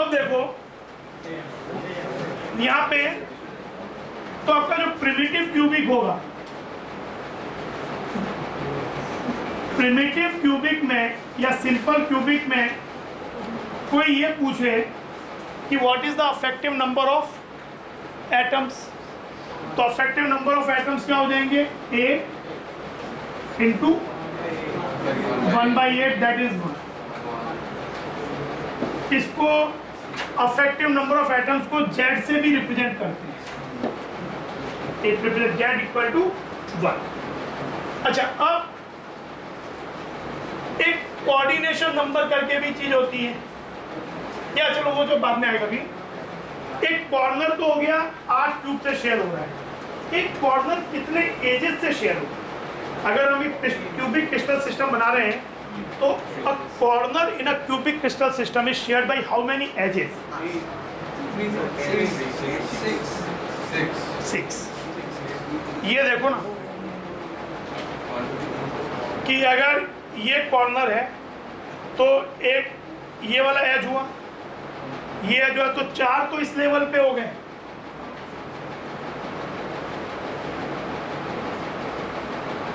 अब देखो यहाँ पे तो आपका जो प्रिमिटिव क्यूबिक होगा, प्रिमिटिव क्यूबिक में या सिंपल क्यूबिक में कोई ये पूछे कि what is the affective number of atoms, तो अफेक्टिव नंबर ऑफ एटम्स क्या हो जाएंगे, A इंटू 1/8 दैट इज 1। इसको अफेक्टिव नंबर ऑफ एटम्स को Z से भी रिप्रेजेंट करते हैं, it represent Z equal to 1। अच्छा, अब एक कोऑर्डिनेशन नंबर करके भी चीज होती है, या चलो वो जो बाद में आएगा भी। एक कॉर्नर तो हो गया 8 क्यूब से शेयर हो रहा है, एक कॉर्नर कितने एजेस से शेयर होगा। अगर हम एक क्यूबिक क्रिस्टल सिस्टम बना रहे हैं तो a corner in a cubic crystal system is shared by how many edges? 6। ये देखो ना कि अगर ये कॉर्नर है तो एक ये वाला एज हुआ, ये एज हुआ, तो 4 तो इस लेवल पे हो गए,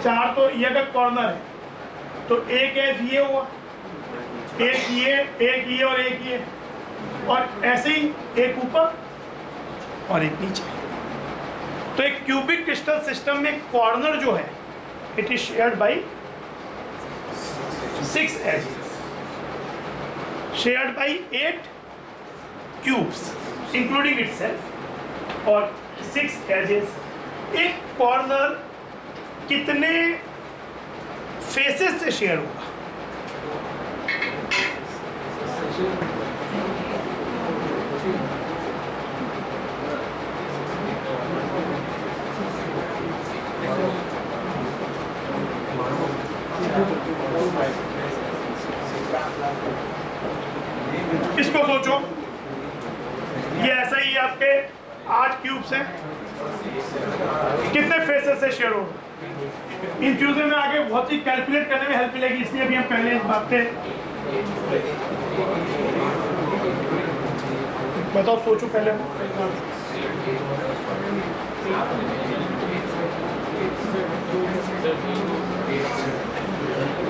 4 तो ये अगर कॉर्नर है तो एक एज ये हुआ, एक ये और एक ये, और ऐसे ही एक ऊपर और एक नीचे। तो एक क्यूबिक क्रिस्टल सिस्टम में कॉर्नर जो है it is shared by 6 edges, shared by 8 cubes including itself, और 6 एजेस। एक कॉर्नर कितने फेसेस से शेयर होगा, इसको सोचो, ये ऐसा ही आपके 8 क्यूब्स हैं, कितने फेसेस से शेयर होगा। इन चीजों में आगे बहुत ही कैलकुलेट करने में हेल्प मिलेगी, इसलिए अभी हम पहले इस बात पे बताओ, सोचो पहले।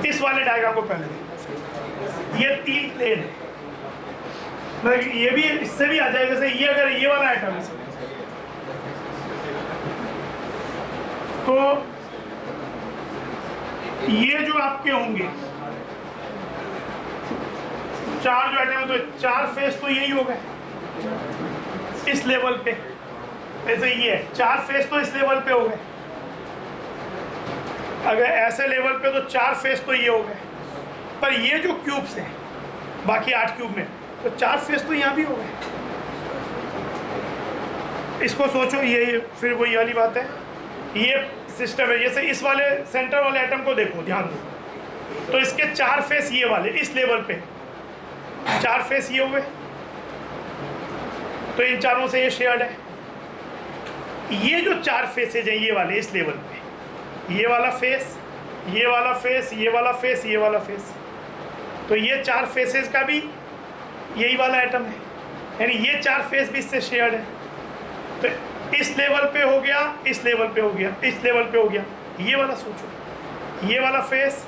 इस वाले डायग्राम को पहले देखो, ये 3 प्लेन है, मतलब ये भी इससे भी आ जाएगा, जैसे ये अगर ये वाला आइटम है तो ये जो आपके होंगे 4 जो आइटम है, तो 4 फेस तो यही हो गए इस लेवल पे, ऐसे ये 4 फेस तो इस लेवल पे हो गए। अगर ऐसे लेवल पे तो 4 फेस तो ये हो गए, पर ये जो क्यूब्स हैं बाकी 8 क्यूब में, तो 4 फेस तो यहाँ भी हो गए। इसको सोचो, ये फिर वही वाली बात है, ये सिस्टम है। जैसे इस वाले सेंटर वाले एटम को देखो, ध्यान दो, तो इसके 4 फेस ये वाले इस लेवल पे, 4 फेस ये हुए, तो इन चारों से ये शेयर्ड है। ये जो 4 फेसेज हैं ये वाले इस लेवल पे, ये वाला फेस, ये वाला फेस, ये वाला फेस, ये वाला फेस, तो ये 4 फेसेस का भी यही वाला एटम है, यानी ये 4 फेस भी इससे शेयर्ड है। तो इस लेवल पे हो गया, इस लेवल पे हो गया, इस लेवल पे हो गया। ये वाला सोचो, ये वाला फेस,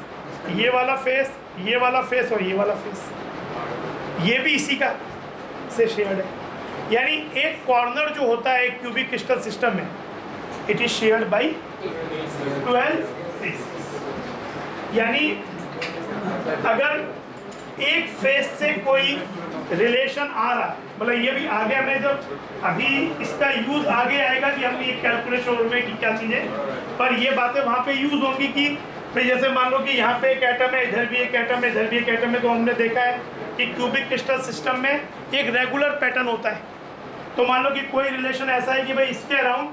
ये वाला फेस, ये वाला फेस और ये वाला फेस, ये भी इसी का से शेयर्ड है। यानी एक कॉर्नर जो होता है एक क्यूबिक क्रिस्टल सिस्टम में, it is shared bye 12 faces. यानी अगर एक फेस से कोई रिलेशन आ रहा है, मतलब ये भी आगे में जब अभी इसका यूज आगे आएगा कि हम ये कैलकुलेशन में कि क्या चीजें, पर ये बातें वहाँ पे यूज होंगी कि भाई जैसे मान लो कि यहाँ पे एक एटम है, इधर भी एक एटम है, इधर भी एक एटम है, तो हमने देखा है कि क्यूबिक क्रिस्टल सिस्टम में एक रेगुलर पैटर्न होता है। तो मान लो कि कोई रिलेशन ऐसा है कि भाई इसके अराउंड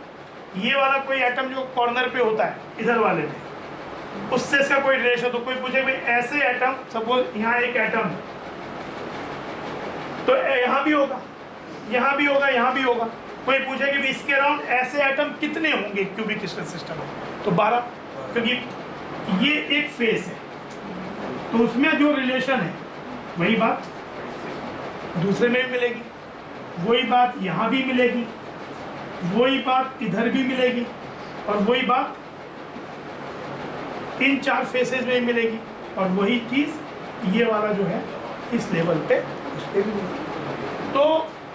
ये वाला कोई एटम जो कॉर्नर पे होता है इधर वाले में, उससे इसका कोई रिलेशन, तो कोई पूछे भाई ऐसे एटम, सपोज यहाँ एक एटम तो यहाँ भी होगा, यहाँ भी होगा, यहाँ भी होगा। कोई पूछे कि इसके अराउंड ऐसे एटम कितने होंगे क्यूबिक क्रिस्टल सिस्टम में, तो 12, क्योंकि ये एक फेस है तो उसमें जो रिलेशन है वही बात दूसरे में भी मिलेगी, वही बात यहाँ भी मिलेगी, वही बात इधर भी मिलेगी, और वही बात इन 4 फेसेस में मिलेगी, और वही चीज़ ये वाला जो है इस लेवल पे उस पर भी मिलेगी। तो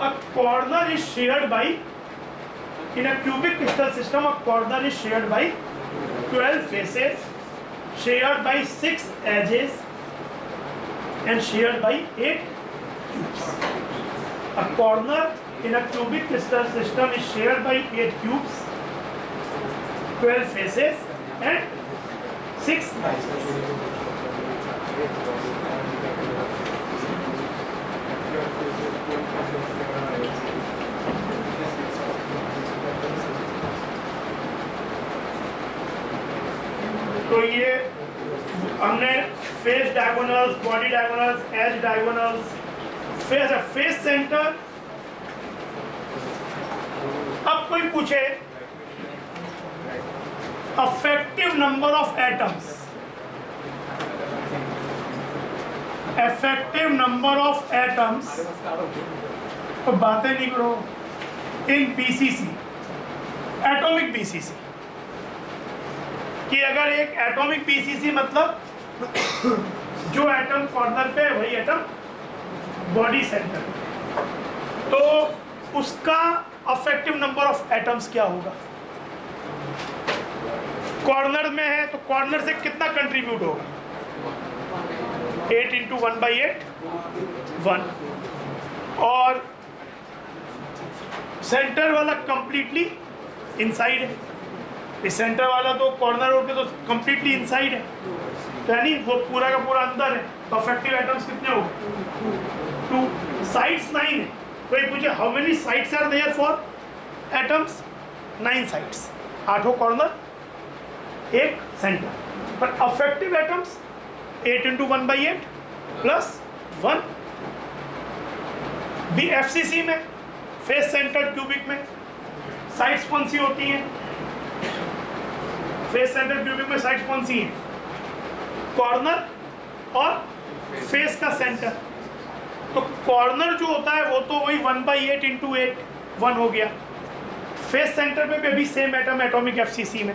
a corner is shared by in a cubic crystal system, a corner is shared by 12 faces, shared by 6 edges and shared by 8 cubes. A corner in a cubic crystal system is shared by 8 cubes, 12 faces and 6 edges. तो ये हमने face diagonals, body diagonals, edge diagonals, face centre. अब कोई पूछे effective number of atoms, effective number of atoms, तो बातें नहीं करो, इन बीसीसी, एटॉमिक बीसीसी, कि अगर एक एटॉमिक बीसीसी मतलब जो एटम कॉर्नर पे वही एटम बॉडी सेंटर, तो उसका अफेक्टिव नंबर ऑफ एटम्स क्या होगा? कॉर्नर में है तो कॉर्नर से कितना कंट्रीब्यूट होगा? 8 × 1/8 1, और सेंटर वाला कंप्लीटली इनसाइड है। इस सेंटर वाला तो कॉर्नर रोड पे तो कंप्लीटली इनसाइड है, तो यानी वो पूरा का पूरा अंदर है। तो अफेक्टिव एटम्स कितने हो गए? 2, साइड्स 9 है। तो ये पूछे how many sides are there for atoms? 9 sides, 8 corner, 1 centre. पर effective atoms 8 × 1/8 plus 1। B FCC में फेस सेंटर क्यूबिक में साइड्स कौन सी होती हैं? फेस सेंटर क्यूबिक में साइड्स कौन सी हैं? कॉर्नर और फेस का सेंटर। तो कॉर्नर जो होता है वो तो वही 1/8 × 8 1 हो गया। फेस सेंटर पे भी अभी सेम एटम एटॉमिक एफसीसी में,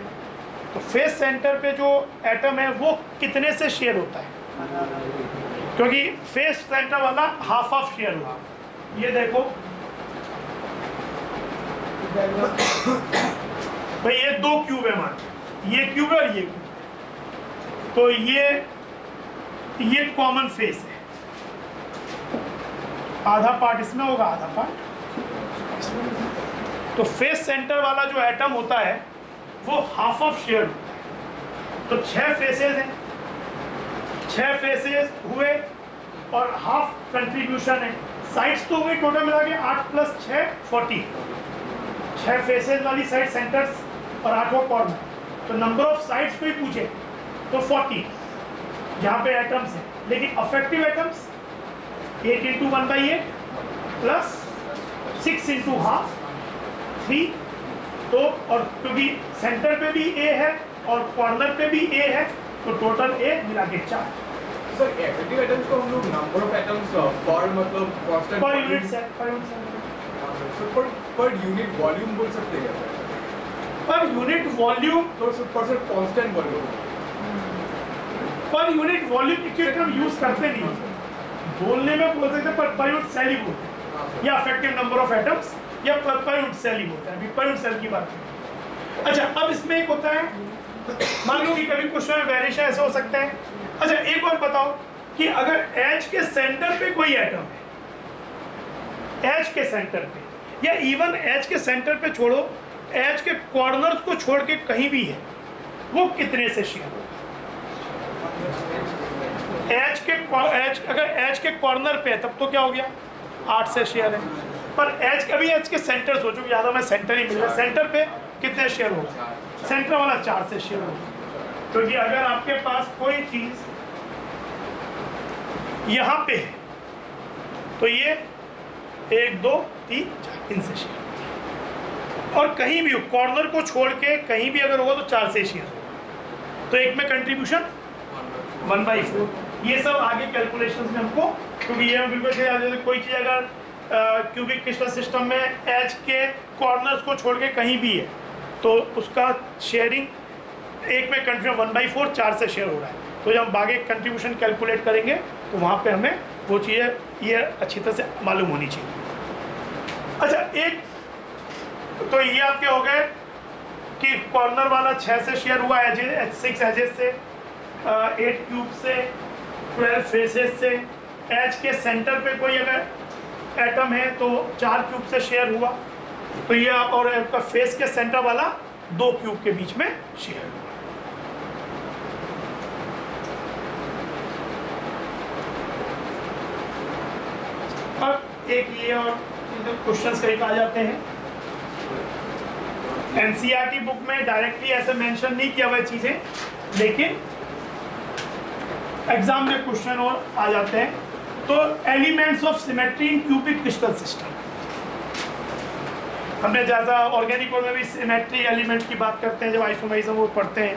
तो फेस सेंटर पे जो एटम है वो कितने से शेयर होता है? क्योंकि फेस सेंटर वाला हाफ ऑफ शेयर हुआ। ये देखो भाई, ये 2 क्यूब है, मान ये क्यूब है और ये क्यूब, तो ये कॉमन फेस है। आधा पार्ट इसमें होगा, आधा पार्ट इसमें। तो फेस सेंटर वाला जो एटम होता है वो हाफ ऑफ शेयर होता है। तो 6 फेसेस हैं, 6 फेसेस हुए और हाफ कंट्रीब्यूशन है। साइड्स तो हुए टोटल मिला के 8 + 6 40, 6 फेसेस वाली साइड सेंटर्स और 8 कॉर्नर। तो नंबर ऑफ साइड्स कोई पूछे तो 40 जहाँ पे एटम्स हैं, लेकिन अफेक्टिव एटम्स 8 × 1/8 प्लस 6 × ½ 3। तो और क्योंकि सेंटर पे भी ए है और कॉर्नर पे भी ए है, तो टोटल ए मिला के 4। सर इफेक्टिव एटम्स को हम लोग नंबर ऑफ एटम्स पर मतलब constant per unit cell, per unit cell, per unit volume बोल सकते हैं क्या? पर यूनिट वॉल्यूम, तो percent constant volume, per unit volume actually हम यूज करते नहीं हैं। बोलने में बोल सकते हैं पर यूनिट सेल ही बोलते हैं, या इफेक्टिव नंबर ऑफ एटम्स, या पर यूनिट सेल ही बोलते हैं। अभी पर यूनिट सेल की बात है। अच्छा, अब इसमें एक होता है, मान लो कि कभी क्वेश्चन में वेरिएशन ऐसे हो सकता है। अच्छा, एक और बताओ कि अगर एज के सेंटर पे कोई एटम है, एज के सेंटर पे, या इवन एज के सेंटर पे छोड़ो, एज के कॉर्नर्स को छोड़ के कहीं भी है, वो कितने से शेयर होगा? अगर एज के कॉर्नर पे है तब तो क्या हो गया? 8 से शेयर है। पर एज कभी एज के सेंटर सोचो, ज़्यादा मैं सेंटर ही मिल रहा है, सेंटर पे कितने शेयर होगा? सेंटर वाला 4 से शेयर होगा। क्योंकि अगर आपके पास कोई चीज़ यहाँ पे है तो ये 1 2 3 4 इनसे शेयर, और कहीं भी हो कॉर्नर को छोड़ के कहीं भी अगर होगा तो 4 से शेयर होगा। तो एक में कंट्रीब्यूशन 1/4। ये सब आगे कैलकुलेशंस में हमको क्योंकि ये बिल्कुल सही जैसे कोई चीज़ अगर क्यूबिक क्रिस्टल सिस्टम में एज के कॉर्नर्स को छोड़ के कहीं भी है तो उसका शेयरिंग एक में कंट्रीब्यूशन 1/4 4 से शेयर हो रहा है। तो जब हम आगे कंट्रीब्यूशन कैलकुलेट करेंगे तो वहाँ पे हमें वो चीज़ें ये अच्छी तरह से मालूम होनी चाहिए। अच्छा, एक तो ये आपके हो गए कि कॉर्नर वाला 6 से शेयर हुआ एजेस 6 एजेस से 8 क्यूब से 12 फेसेस से, एज के सेंटर पे कोई अगर एटम है तो 4 क्यूब से शेयर हुआ, तो ये और आपका फेस के सेंटर वाला 2 क्यूब के बीच में शेयर हुआ। अब एक ये और क्वेश्चंस कई आ जाते हैं। एनसीईआरटी बुक में डायरेक्टली ऐसे मेंशन नहीं किया हुआ चीजें, लेकिन एग्जाम में क्वेश्चन और आ जाते हैं। तो elements of symmetry in cubic crystal system, हमने जैसा ऑर्गेनिक में भी सिमेट्री एलिमेंट की बात करते हैं जब आइसोमरिज्म वो पढ़ते हैं।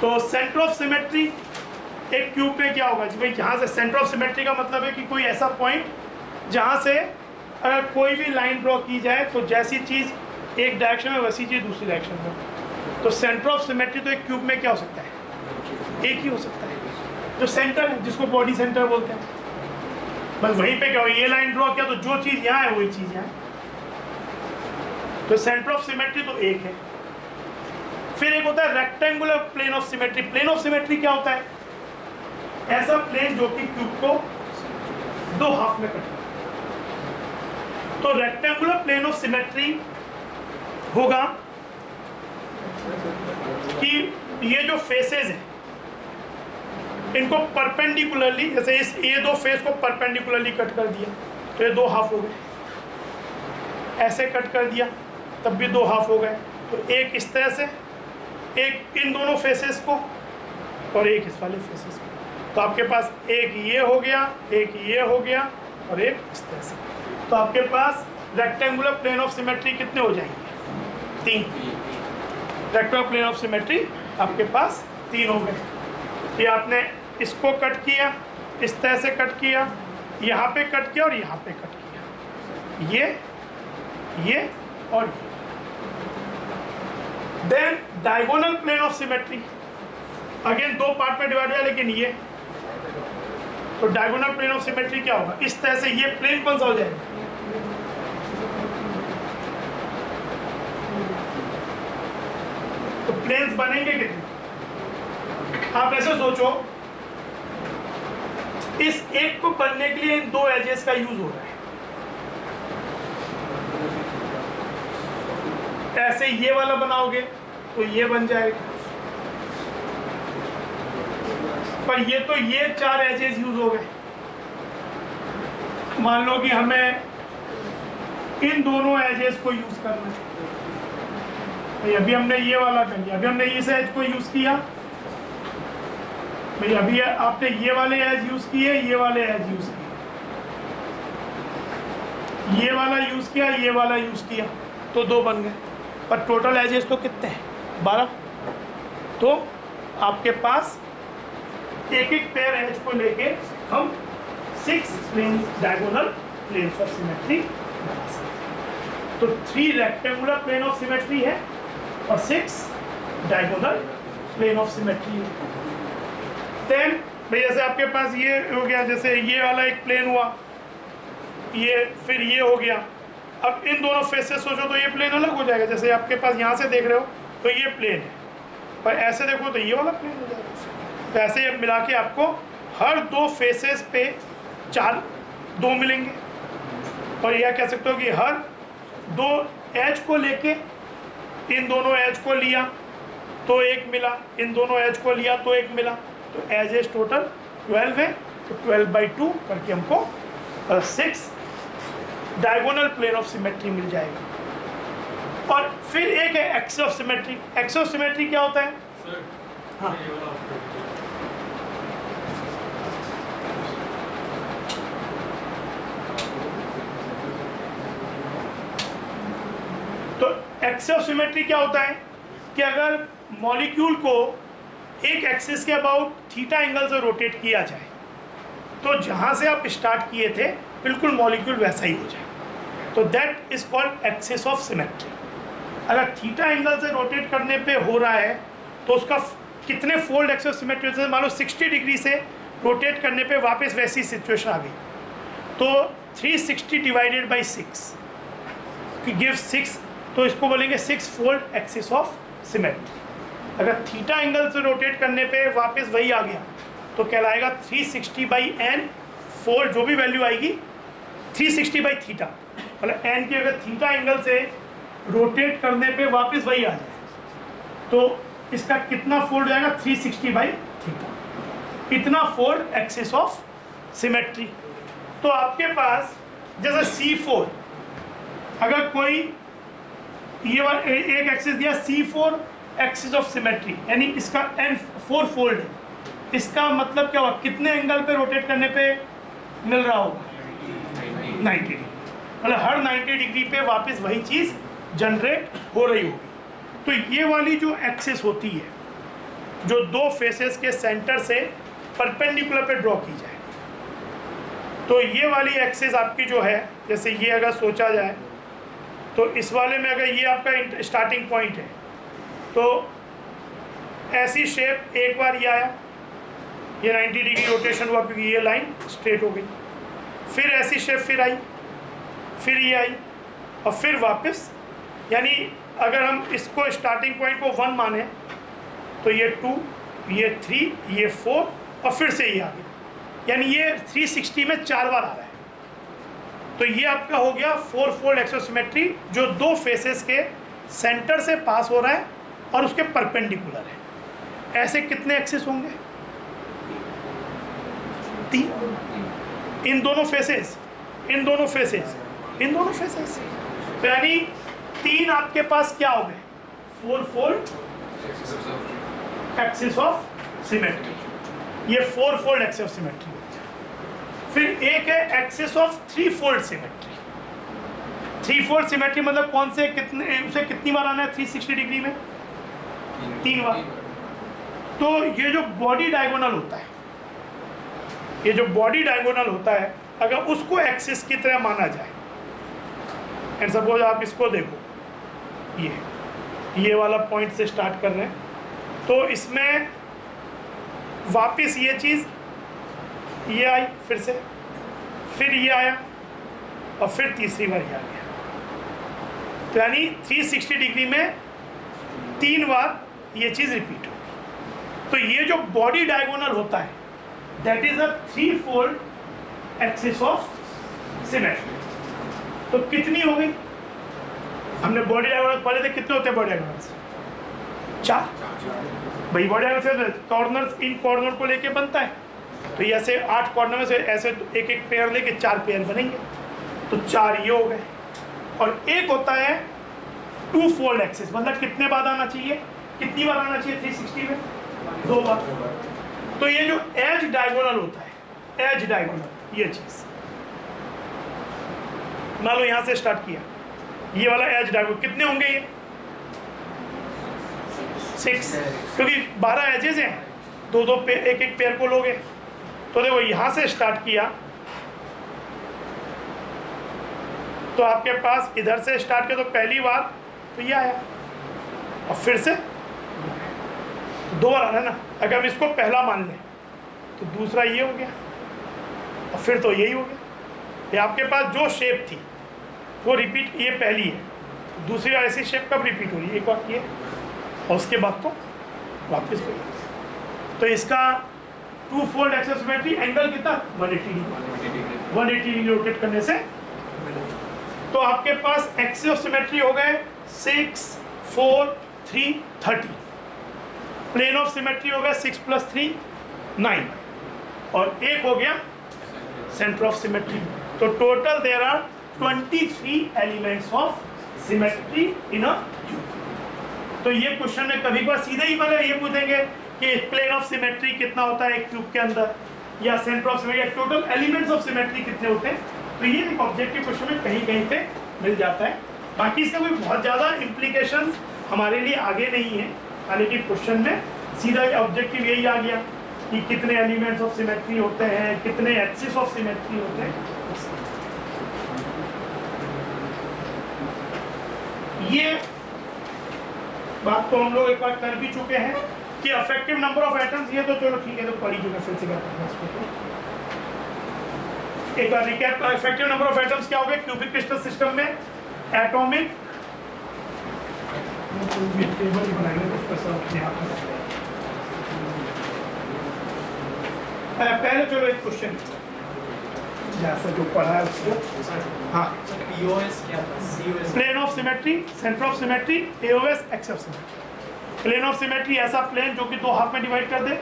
तो सेंटर ऑफ सिमेट्री एक क्यूब में क्या होगा जी भाई, यहाँ से सेंटर ऑफ सिमेट्री का मतलब है कि कोई ऐसा पॉइंट जहाँ से अगर कोई भी लाइन ड्रॉ की जाए तो जैसी चीज़ एक डायरेक्शन में वैसी चीज़ दूसरी डायरेक्शन में। तो सेंटर ऑफ सिमेट्री तो एक क्यूब में क्या हो सकता है, एक ही हो सकता है, जो सेंटर है जिसको बॉडी सेंटर बोलते हैं। बस वहीं पे क्या हो, ये लाइन ड्रॉ किया तो जो चीज़ यहाँ है वही चीज़ यहाँ है। तो सेंटर ऑफ सिमेट्री तो एक है। फिर एक होता है rectangular plane of symmetry. Plane of symmetry क्या होता है, ऐसा प्लेन जो कि क्यूब को 2 हाफ में कटता है। तो रेक्टेंगुलर प्लेन ऑफ सिमेट्री होगा कि ये जो फेसेस हैं इनको परपेंडिकुलरली, जैसे इस ये 2 फेस को परपेंडिकुलरली कट कर दिया तो ये 2 हाफ हो गए, ऐसे कट कर दिया तब भी 2 हाफ हो गए। तो एक इस तरह से, एक इन दोनों फेसेस को और एक इस वाले फेसेस को। तो आपके पास एक ये हो गया, एक ये हो गया और एक इस तरह से। तो आपके पास रेक्टेंगुलर प्लेन ऑफ सिमेट्री कितने हो जाएंगे, 3। रेक्टेंगुलर प्लेन ऑफ सिमेट्री आपके पास 3 हो गए। ये आपने इसको कट किया, इस तरह से कट किया, यहाँ पे कट किया और यहाँ पे कट किया, ये और ये। Then diagonal plane of symmetry again 2 part में डिवाइड हुआ, लेकिन ये तो डायगोनल प्लेन ऑफ सिमेट्री क्या होगा, इस तरह से ये प्लेन कौन सा हो जाएगा, तो प्लेन्स बनेंगे कितने। आप ऐसे सोचो, इस एक को बनने के लिए इन 2 एजेस का यूज हो रहा है। ऐसे ये वाला बनाओगे तो ये बन जाएगा, पर ये तो ये 4 एजेस यूज हो गए। मान लो कि हमें इन दोनों एजेस को यूज करना है, तो अभी हमने ये वाला कर लिया, अभी हमने इस एज को यूज किया भाई, अभी आपने ये वाले एज यूज किए, ये वाले एज यूज किए, ये वाला यूज किया, ये वाला यूज किया, तो 2 बन गए। पर टोटल एजेस तो कितने हैं, 12। तो आपके पास एक एक पेयर एज को लेके हम 6 planes diagonal planes of symmetry बना सकते हैं। तो 3 रेक्टेंगुलर प्लेन ऑफ सिमेट्री है और 6 डायगोनल प्लेन ऑफ सिमेट्री है। देन भाई जैसे आपके पास ये हो गया, जैसे ये वाला एक प्लेन हुआ, ये फिर ये हो गया। अब इन दोनों फेस से सोचो तो ये प्लेन अलग हो जाएगा। जैसे आपके पास यहाँ से देख रहे हो तो ये प्लेन है, पर ऐसे देखो तो ये वाला प्लेन हो जाएगा। तो ऐसे मिला के आपको हर 2 फेसेस पे 2 मिलेंगे। और यह कह सकते हो कि हर 2 एज को लेके इन दोनों एज को लिया तो 1 मिला, इन दोनों एज को लिया तो 1 मिला। तो एजेस टोटल 12 है, तो 12/2 करके हमको 6 डायगोनल प्लेन ऑफ सिमेट्री मिल जाएगा। और फिर एक है axis of symmetry. Axis of symmetry क्या होता है, हाँ तो एक्सिस ऑफ सिमेट्री क्या होता है कि अगर मॉलिक्यूल को एक एक्सिस के अबाउट थीटा एंगल से रोटेट किया जाए तो जहाँ से आप स्टार्ट किए थे बिल्कुल मॉलिक्यूल वैसा ही हो जाए। तो that is called axis of symmetry. अगर थीटा एंगल से रोटेट करने पे हो रहा है तो उसका कितने फोल्ड एक्सिस ऑफ सिमेट्री होता है? मान लो 60 डिग्री से रोटेट करने पे वापस वैसी सिचुएशन आ गई, तो 360 डिवाइडेड बाई 6 गिव 6, तो इसको बोलेंगे 6 फोल्ड एक्सिस ऑफ सिमेट्री। अगर थीटा एंगल से रोटेट करने पे वापस वही आ गया तो कहलाएगा 360 बाई एन फोल्ड, जो भी वैल्यू आएगी 360 बाई थीटा, मतलब एन की अगर थीटा एंगल से रोटेट करने पे वापस वही आ जाए तो इसका कितना फोल्ड जाएगा? 360 बाई थीटा, इतना फोल्ड एक्सिस ऑफ सिमेट्री। तो आपके पास जैसे C4, अगर कोई ये एक एक्सिस दिया C4 एक्सिस ऑफ सिमेट्री, यानी इसका N4 फोल्ड है, इसका मतलब क्या हुआ? कितने एंगल पे रोटेट करने पे मिल रहा होगा? 90 डिग्री, मतलब हर 90 डिग्री पे वापस वही चीज़ जनरेट हो रही होगी। तो ये वाली जो एक्सिस होती है, जो दो फेसेस के सेंटर से परपेंडिकुलर पे ड्रॉ की जाए, तो ये वाली एक्सिस आपकी जो है, जैसे ये अगर सोचा जाए तो इस वाले में अगर ये आपका स्टार्टिंग पॉइंट है तो ऐसी शेप एक बार ये आया, ये 90 डिग्री रोटेशन हुआ क्योंकि ये लाइन स्ट्रेट हो गई, फिर ऐसी शेप फिर आई, फिर ये आई और फिर वापस, यानी अगर हम इसको स्टार्टिंग पॉइंट को 1 माने तो ये 2, ये 3, ये 4 और फिर से ये आ गया, यानी ये 360 में 4 बार आ रहा है। तो ये आपका हो गया 4 फोल्ड एक्सिस ऑफ सिमेट्री, जो दो फेसेस के सेंटर से पास हो रहा है और उसके परपेंडिकुलर है। ऐसे कितने एक्सिस होंगे? 3, इन दोनों फेसेस, इन दोनों फेसेस, इन दोनों फेसेस, तो यानी 3 आपके पास क्या हो गए? 4 फोल्ड एक्सिस ऑफ सिमेट्री, ये 4 फोल्ड एक्सिस ऑफ सिमेट्री। फिर एक है axis of 3 fold symmetry. 3 fold symmetry मतलब कौन से, कितने उसे कितनी बार आना है 360 डिग्री में? 3 बार। तो ये जो बॉडी डायगोनल होता है, ये जो बॉडी डायगोनल होता है, अगर उसको एक्सिस की तरह माना जाए, एंड सपोज आप इसको देखो, ये वाला पॉइंट से स्टार्ट कर रहे हैं, तो इसमें वापस ये चीज़ ये आई, फिर ये आया और फिर तीसरी बार ये आ गया, तो यानी 360 डिग्री में 3 बार ये चीज़ रिपीट होगी। तो ये जो बॉडी डायगोनल होता है that is a 3 fold axis of symmetry. तो कितनी हो गई? हमने बॉडी डायगोनल पढ़े थे, कितने होते हैं बॉडी डायगोनल्स? 4 भाई। बॉडी डायगोनल से कॉर्नर्स, इन कॉर्नर को लेके बनता है, तो ये ऐसे 8 कॉर्नर में से ऐसे एक एक पेयर लेके 4 पेयर बनेंगे, तो 4 ये हो गए। और एक होता है 2 फोल्ड एक्सिस, मतलब कितने बार आना चाहिए, कितनी बार आना चाहिए 360 में? 2 बार। तो ये जो एज डायगोनल होता है, एज डायगोनल, ये चीज़ मान लो यहाँ से स्टार्ट किया, ये वाला एज डायगोनल कितने होंगे? ये 6, क्योंकि 12 एजेस हैं, 2-2 पेयर, एक एक पेयर को लोगे। तो देखो यहाँ से स्टार्ट किया तो आपके पास इधर से स्टार्ट किया तो पहली बार तो ये आया और फिर से 2 बार आ रहा है ना। अगर हम इसको पहला मान लें तो दूसरा ये हो गया और फिर तो यही हो गया। ये आपके पास जो शेप थी वो रिपीट, ये पहली है, दूसरी बार ऐसी शेप कब रिपीट हो रही है? एक बार ये और उसके बाद तो वापस कोई। तो इसका 2 fold axis of symmetry angle कितना? 180 डिग्री रोटेट करने से। तो आपके पास एक्सिस ऑफ सिमेट्री हो गए 6, 4, 3, 30। प्लेन ऑफ सिमेट्री हो गया 6 + 3 9, और एक हो गया सेंटर ऑफ सिमेट्री। तो total there are 23 elements of symmetry in a cube. तो ये क्वेश्चन में कभी कभार सीधे ही मतलब ये पूछेंगे कि प्लेन ऑफ सिमेट्री कितना होता है एक क्यूब के अंदर, या centre of symmetry, total elements of symmetry कितने होते हैं। तो ये एक ऑब्जेक्टिव क्वेश्चन में कहीं कहीं पे मिल जाता है। बाकी इसका कोई बहुत ज़्यादा इम्प्लीकेशंस हमारे लिए आगे नहीं है, हालांकि क्वेश्चन में सीधा ऑब्जेक्टिव यही आ गया कि कितने एलिमेंट्स ऑफ सिमेट्री होते हैं, कितने एक्सिस ऑफ सिमेट्री होते हैं। ये बात तो हम लोग एक बार कर भी चुके हैं कि अफेक्टिव नंबर ऑफ एटम्स, ये तो चलो ठीक है, तो पढ़ी चुके, फिर से करते हैं इसको। एक बार recap, effective number of atoms क्या हो गए क्यूबिक क्रिस्टल सिस्टम में? एटॉमिक टेबल बनाएंगे कुछ पैसा अपने आप में। पहले चलो एक क्वेश्चन जैसा जो पढ़ा है उसको। हाँ, POS क्या था? COS? Plane of symmetry, centre of symmetry, AOS, axis of symmetry. Plane of symmetry ऐसा प्लेन जो कि दो हाफ में डिवाइड कर दे।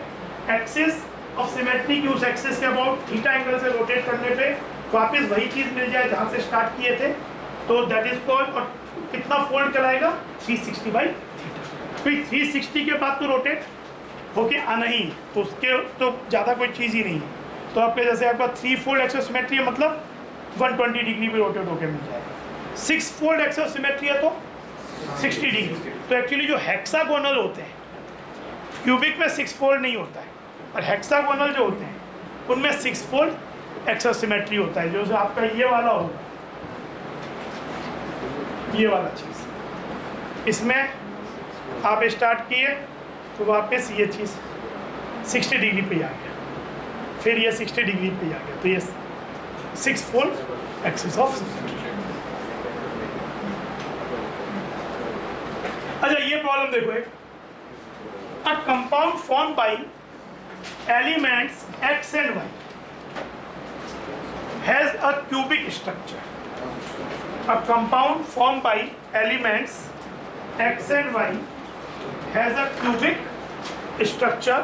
एक्सिस ऑफ सिमेट्री की उस एक्सिस के अबाउट थीटा एंगल से रोटेट करने पे वापस वही चीज मिल जाए जहां से स्टार्ट किए थे, तो दैट इज कॉल्ड। और कितना फोल्ड चलाएगा? 360 बाई थीटा। फिर 360 के बाद तो रोटेट होके आना ही, तो उसके तो ज़्यादा कोई चीज़ ही नहीं है। तो आपके जैसे आपका 3 फोल्ड एक्स ऑफ सिमेट्री है, मतलब 120 डिग्री पे रोटेट होके मिल जाएगा। 6 फोल्ड एक्स ऑफ सिमेट्री है तो 60 डिग्री। तो एक्चुअली जो हेक्सागोनल होते हैं, क्यूबिक में 6 फोल्ड नहीं होता है, और हेक्सागोनल जो होते हैं उनमें 6 फोल्ड एक्स ऑफ सिमेट्री होता है। जो आपका ये वाला होगा, ये वाला चीज़, इसमें आप स्टार्ट किए तो वापस ये चीज़ 60 डिग्री पे आ गया, फिर ये 60 डिग्री पे आ गया, तो ये 6 फोल्ड एक्सिस ऑफ सिमेट्री। अच्छा, ये प्रॉब्लम देखो, एक a compound form by elements x and y has a cubic structure. A compound formed by elements x and y has a cubic structure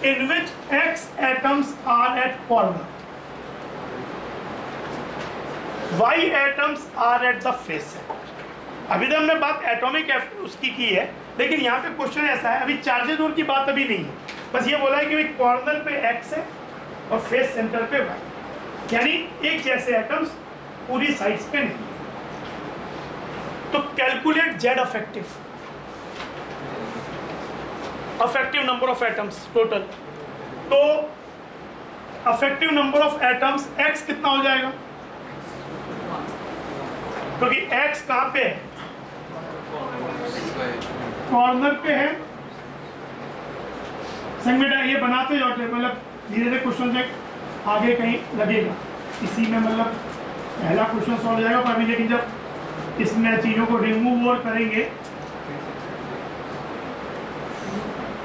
in which x atoms are at corner, y atoms are at the face center. अभी तो हमने बात atomic उसकी की है, लेकिन यहाँ पे क्वेश्चन ऐसा है, अभी चार्जेस और की बात अभी नहीं है, बस ये बोला है कि कॉर्नर पे x है और फेस सेंटर पे y, यानी एक जैसे एटम्स पूरी साइड्स पे नहीं। तो calculate z effective number of atoms total. तो effective number of atoms x कितना हो जाएगा? क्योंकि x कहाँ पे है? कॉर्नर पे है। संग बेटा ये बनाते जाओ, मतलब धीरे धीरे क्वेश्चन से आगे कहीं लगेगा, इसी में मतलब पहला क्वेश्चन सॉल्व हो जाएगा। पर अभी लेकिन जब इसमें चीज़ों को रिमूव और करेंगे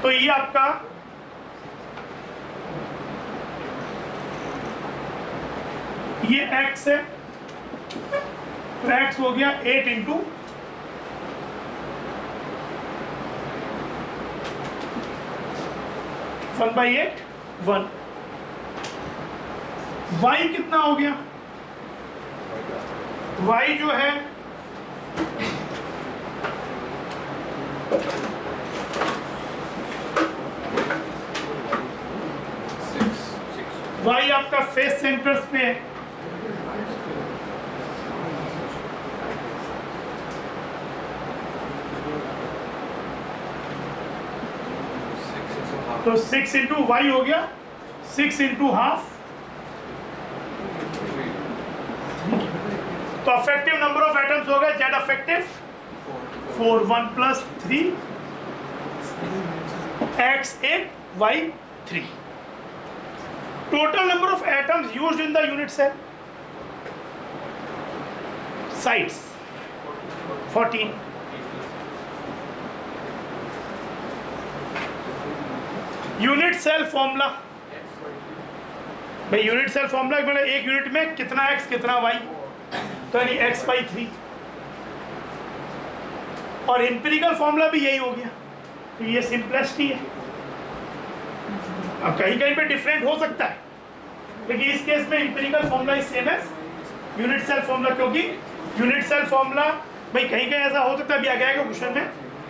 तो ये आपका ये x है, तो x हो गया 8 इंटू 1/8 1। y कितना हो गया? y जो है y आपका फेस सेंटर्स पे है, तो 6 इंटू वाई हो गया 6 इंटू हाफ। तो अफेक्टिव नंबर ऑफ एटम्स हो गए Z effective 4 1 plus 3 x 8 y 3। Total number of atoms used in the unit cell sides 14। Unit cell formula, भाई यूनिट सेल फॉर्मूला मतलब एक यूनिट में कितना x कितना y, तो यानी x/3। और एम्पिरिकल फॉर्मूला भी यही हो गया, तो ये सिंपलेस्ट ही है। अब कहीं कहीं पे डिफरेंट हो सकता है, लेकिन इस केस में empirical formula is same as unit cell formula, क्योंकि यूनिट सेल फॉर्मूला भाई कहीं कहीं ऐसा हो सकता है, अभी आ जाएगा क्वेश्चन में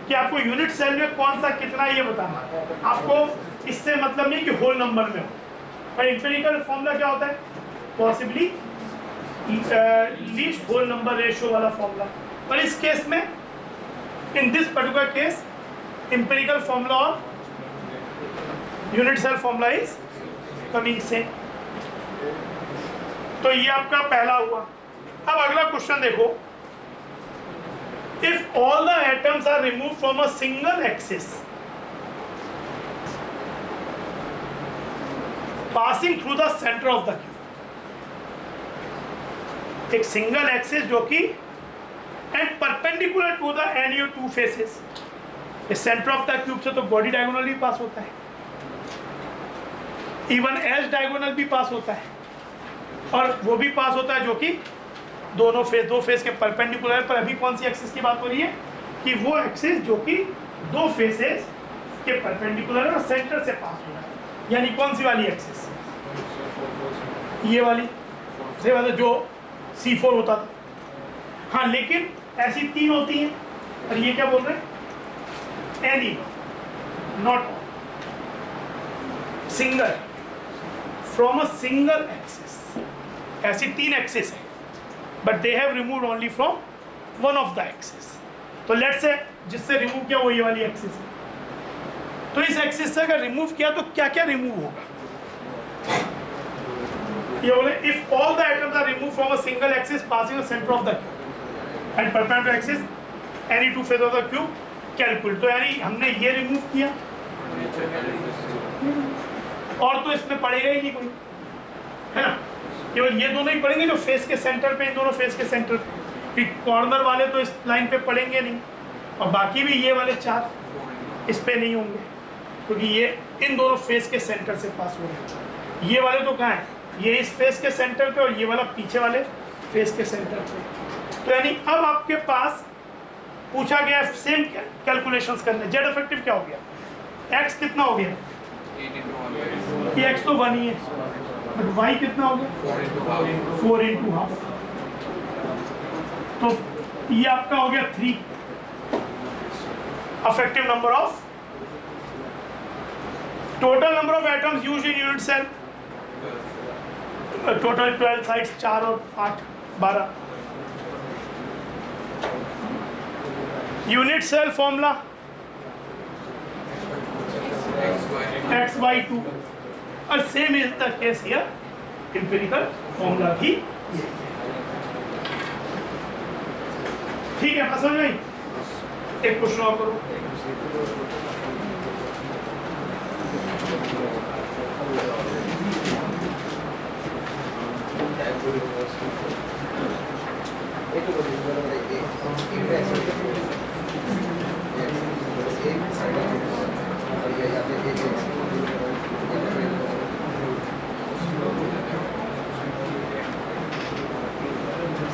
कि आपको यूनिट सेल में कौन सा कितना ये बताना, आपको इससे मतलब नहीं कि होल नंबर में हो। पर एम्पिरिकल फॉर्मूला क्या होता है? Possibly least whole number ratio वाला फॉर्मूला। पर इस केस में in this particular case empirical formula और unit cell formula is coming same. तो ये आपका पहला हुआ। अब अगला क्वेश्चन देखो, if all the atoms are remove from a single axis passing through the centre of the cube, एक सिंगल एक्सिस जो कि and perpendicular to the any two faces, इस सेंटर ऑफ द क्यूब से तो body diagonal भी पास होता है, even as diagonal भी पास होता है, और वो भी पास होता है जो कि दो फेस के परपेंडिकुलर। पर अभी कौन सी एक्सिस की बात हो रही है कि वो एक्सिस जो कि दो फेसेस के परपेंडिकुलर और सेंटर से पास हो रहा है, यानी कौन सी वाली एक्सिस, ये वाली से वाला जो C4 होता था। हाँ, लेकिन ऐसी 3 होती हैं, और ये क्या बोल रहे हैं, any not single from a single axis, ऐसी 3 एक्सिस है, but they have removed only from one of the axis. तो लेट्स से जिससे रिमूव किया वो ये वाली एक्सिस है, तो इस एक्सिस से अगर रिमूव किया तो क्या क्या रिमूव होगा, ये बोले if all the atoms are remove from a single axis passing the centre of the cube and perpendicular axis any to face of the cube calculate. तो यानी हमने ये रिमूव किया, और तो इसमें पड़ेगा ही नहीं कोई, है ना, केवल ये दोनों ही पड़ेंगे जो फेस के सेंटर पे, इन दोनों फेस के सेंटर पे, कॉर्नर वाले तो इस लाइन पे पड़ेंगे नहीं, और बाकी भी ये वाले 4 इस पे नहीं होंगे, क्योंकि ये इन दोनों फेस के सेंटर से पास हो रहे हैं। ये वाले तो कहाँ है, ये इस फेस के सेंटर पे, और ये वाला पीछे वाले फेस के सेंटर पे। तो यानी अब आपके पास पूछा गया सेम कैलकुलेशंस करने, जेड इफेक्टिव क्या हो गया, एक्स कितना हो गया, ये एक्स तो 1 ही है, बट वाई कितना हो गया 4 into हाफ, तो ये आपका हो गया 3 effective number of, total number of atoms used in unit cell, total 12 sides, 4 और 8 12। यूनिट सेल फॉर्मूला x/2, और same is the case here, empirical formula भी ठीक है। समझ में? एक क्वेश्चन और करो,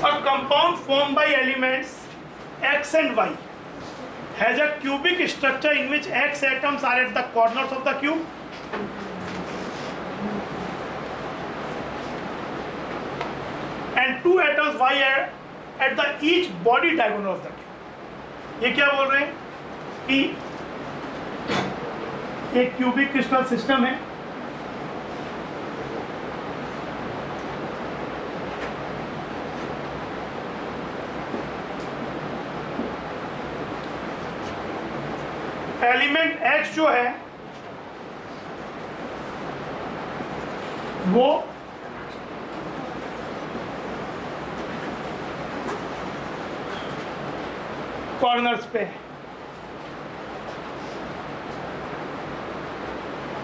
A compound formed by elements X and Y has a cubic structure in which X atoms are at the corners of the cube and 2 atoms Y are at the each body diagonal of the cube। ये क्या बोल रहे हैं कि एक cubic crystal system है, element X जो है वो कॉर्नर्स पे है,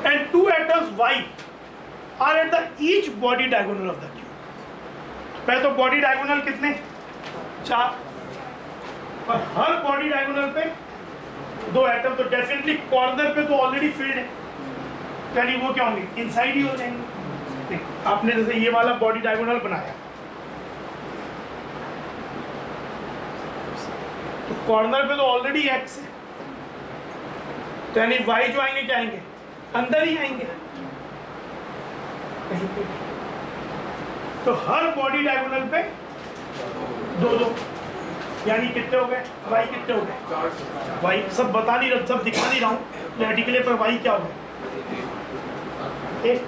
and 2 atoms Y are at the each body diagonal of the cube। पहले तो बॉडी डायगोनल कितने 4, और हर बॉडी डायगोनल पे 2 एटम, तो डेफिनेटली कॉर्नर पे तो ऑलरेडी फिल्ड है, यानी वो क्या होंगे, इनसाइड ही हो जाएंगे। आपने जैसे ये वाला बॉडी डायगोनल बनाया, तो कॉर्नर पे तो ऑलरेडी एक्स है, तो यानी वाई जो आएंगे क्या आएंगे, अंदर ही आएंगे कहीं पे। तो हर बॉडी डायगोनल पे 2 यानी कितने हो गए, वाई कितने हो गए, वाई सब बता नहीं रहा, सब दिखा नहीं रहा हूँ प्रैक्टिकली, पर वाई क्या हो गया 1,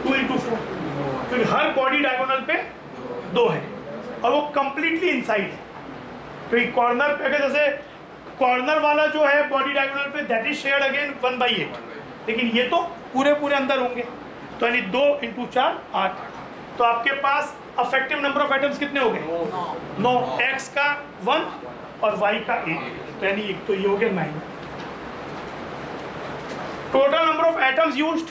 2 into 4, क्योंकि हर बॉडी डायगोनल पे 2 है, और वो कंप्लीटली इनसाइड है। तो कॉर्नर पे अगर जैसे कॉर्नर वाला जो है बॉडी डायगोनल पे दैट इज शेयर्ड अगेन 1/8, लेकिन ये तो पूरे पूरे अंदर होंगे, तो यानी 2 × 4 8। तो आपके पास अफेक्टिव नंबर ऑफ एटम्स कितने हो गए? 9। x का 1 और y का 8, तो यानी एक तो ये हो गया 9। Total number of atoms used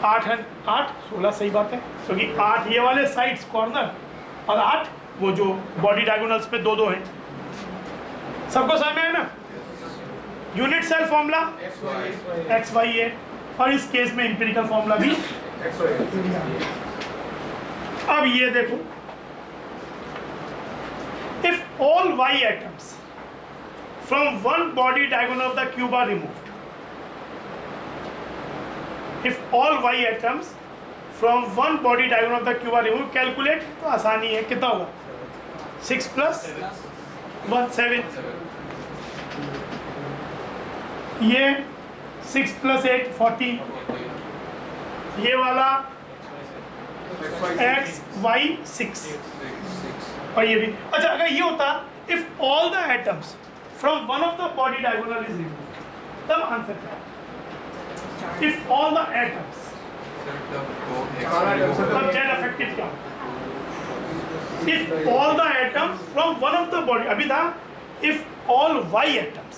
8 है। 8 16 सही बात है, क्योंकि 8 ये वाले साइड्स कॉर्नर और 8 वो जो बॉडी डायगोनल्स पे 2-2 हैं। सबको समझ में आया ना? Unit cell formula X Y है, और इस केस में इंपेरिकल फॉर्मूला भी। अब ये देखो, if all Y atoms from one body diagonal of the cube are removed, if all Y atoms from one body diagonal of the cube are removed, calculate तो आसानी है, कितना होगा? 6 + 1 7, ये 6 + 8 14, ये वाला x y 6, और ये भी। अच्छा, अगर ये होता if all the atoms from one of the body diagonal is removed, तब आंसर क्या? इफ ऑल द एटम्स, तब जेड अफेक्टिव क्या? If all the atoms from one of the body, अभी था इफ ऑल वाई एटम्स,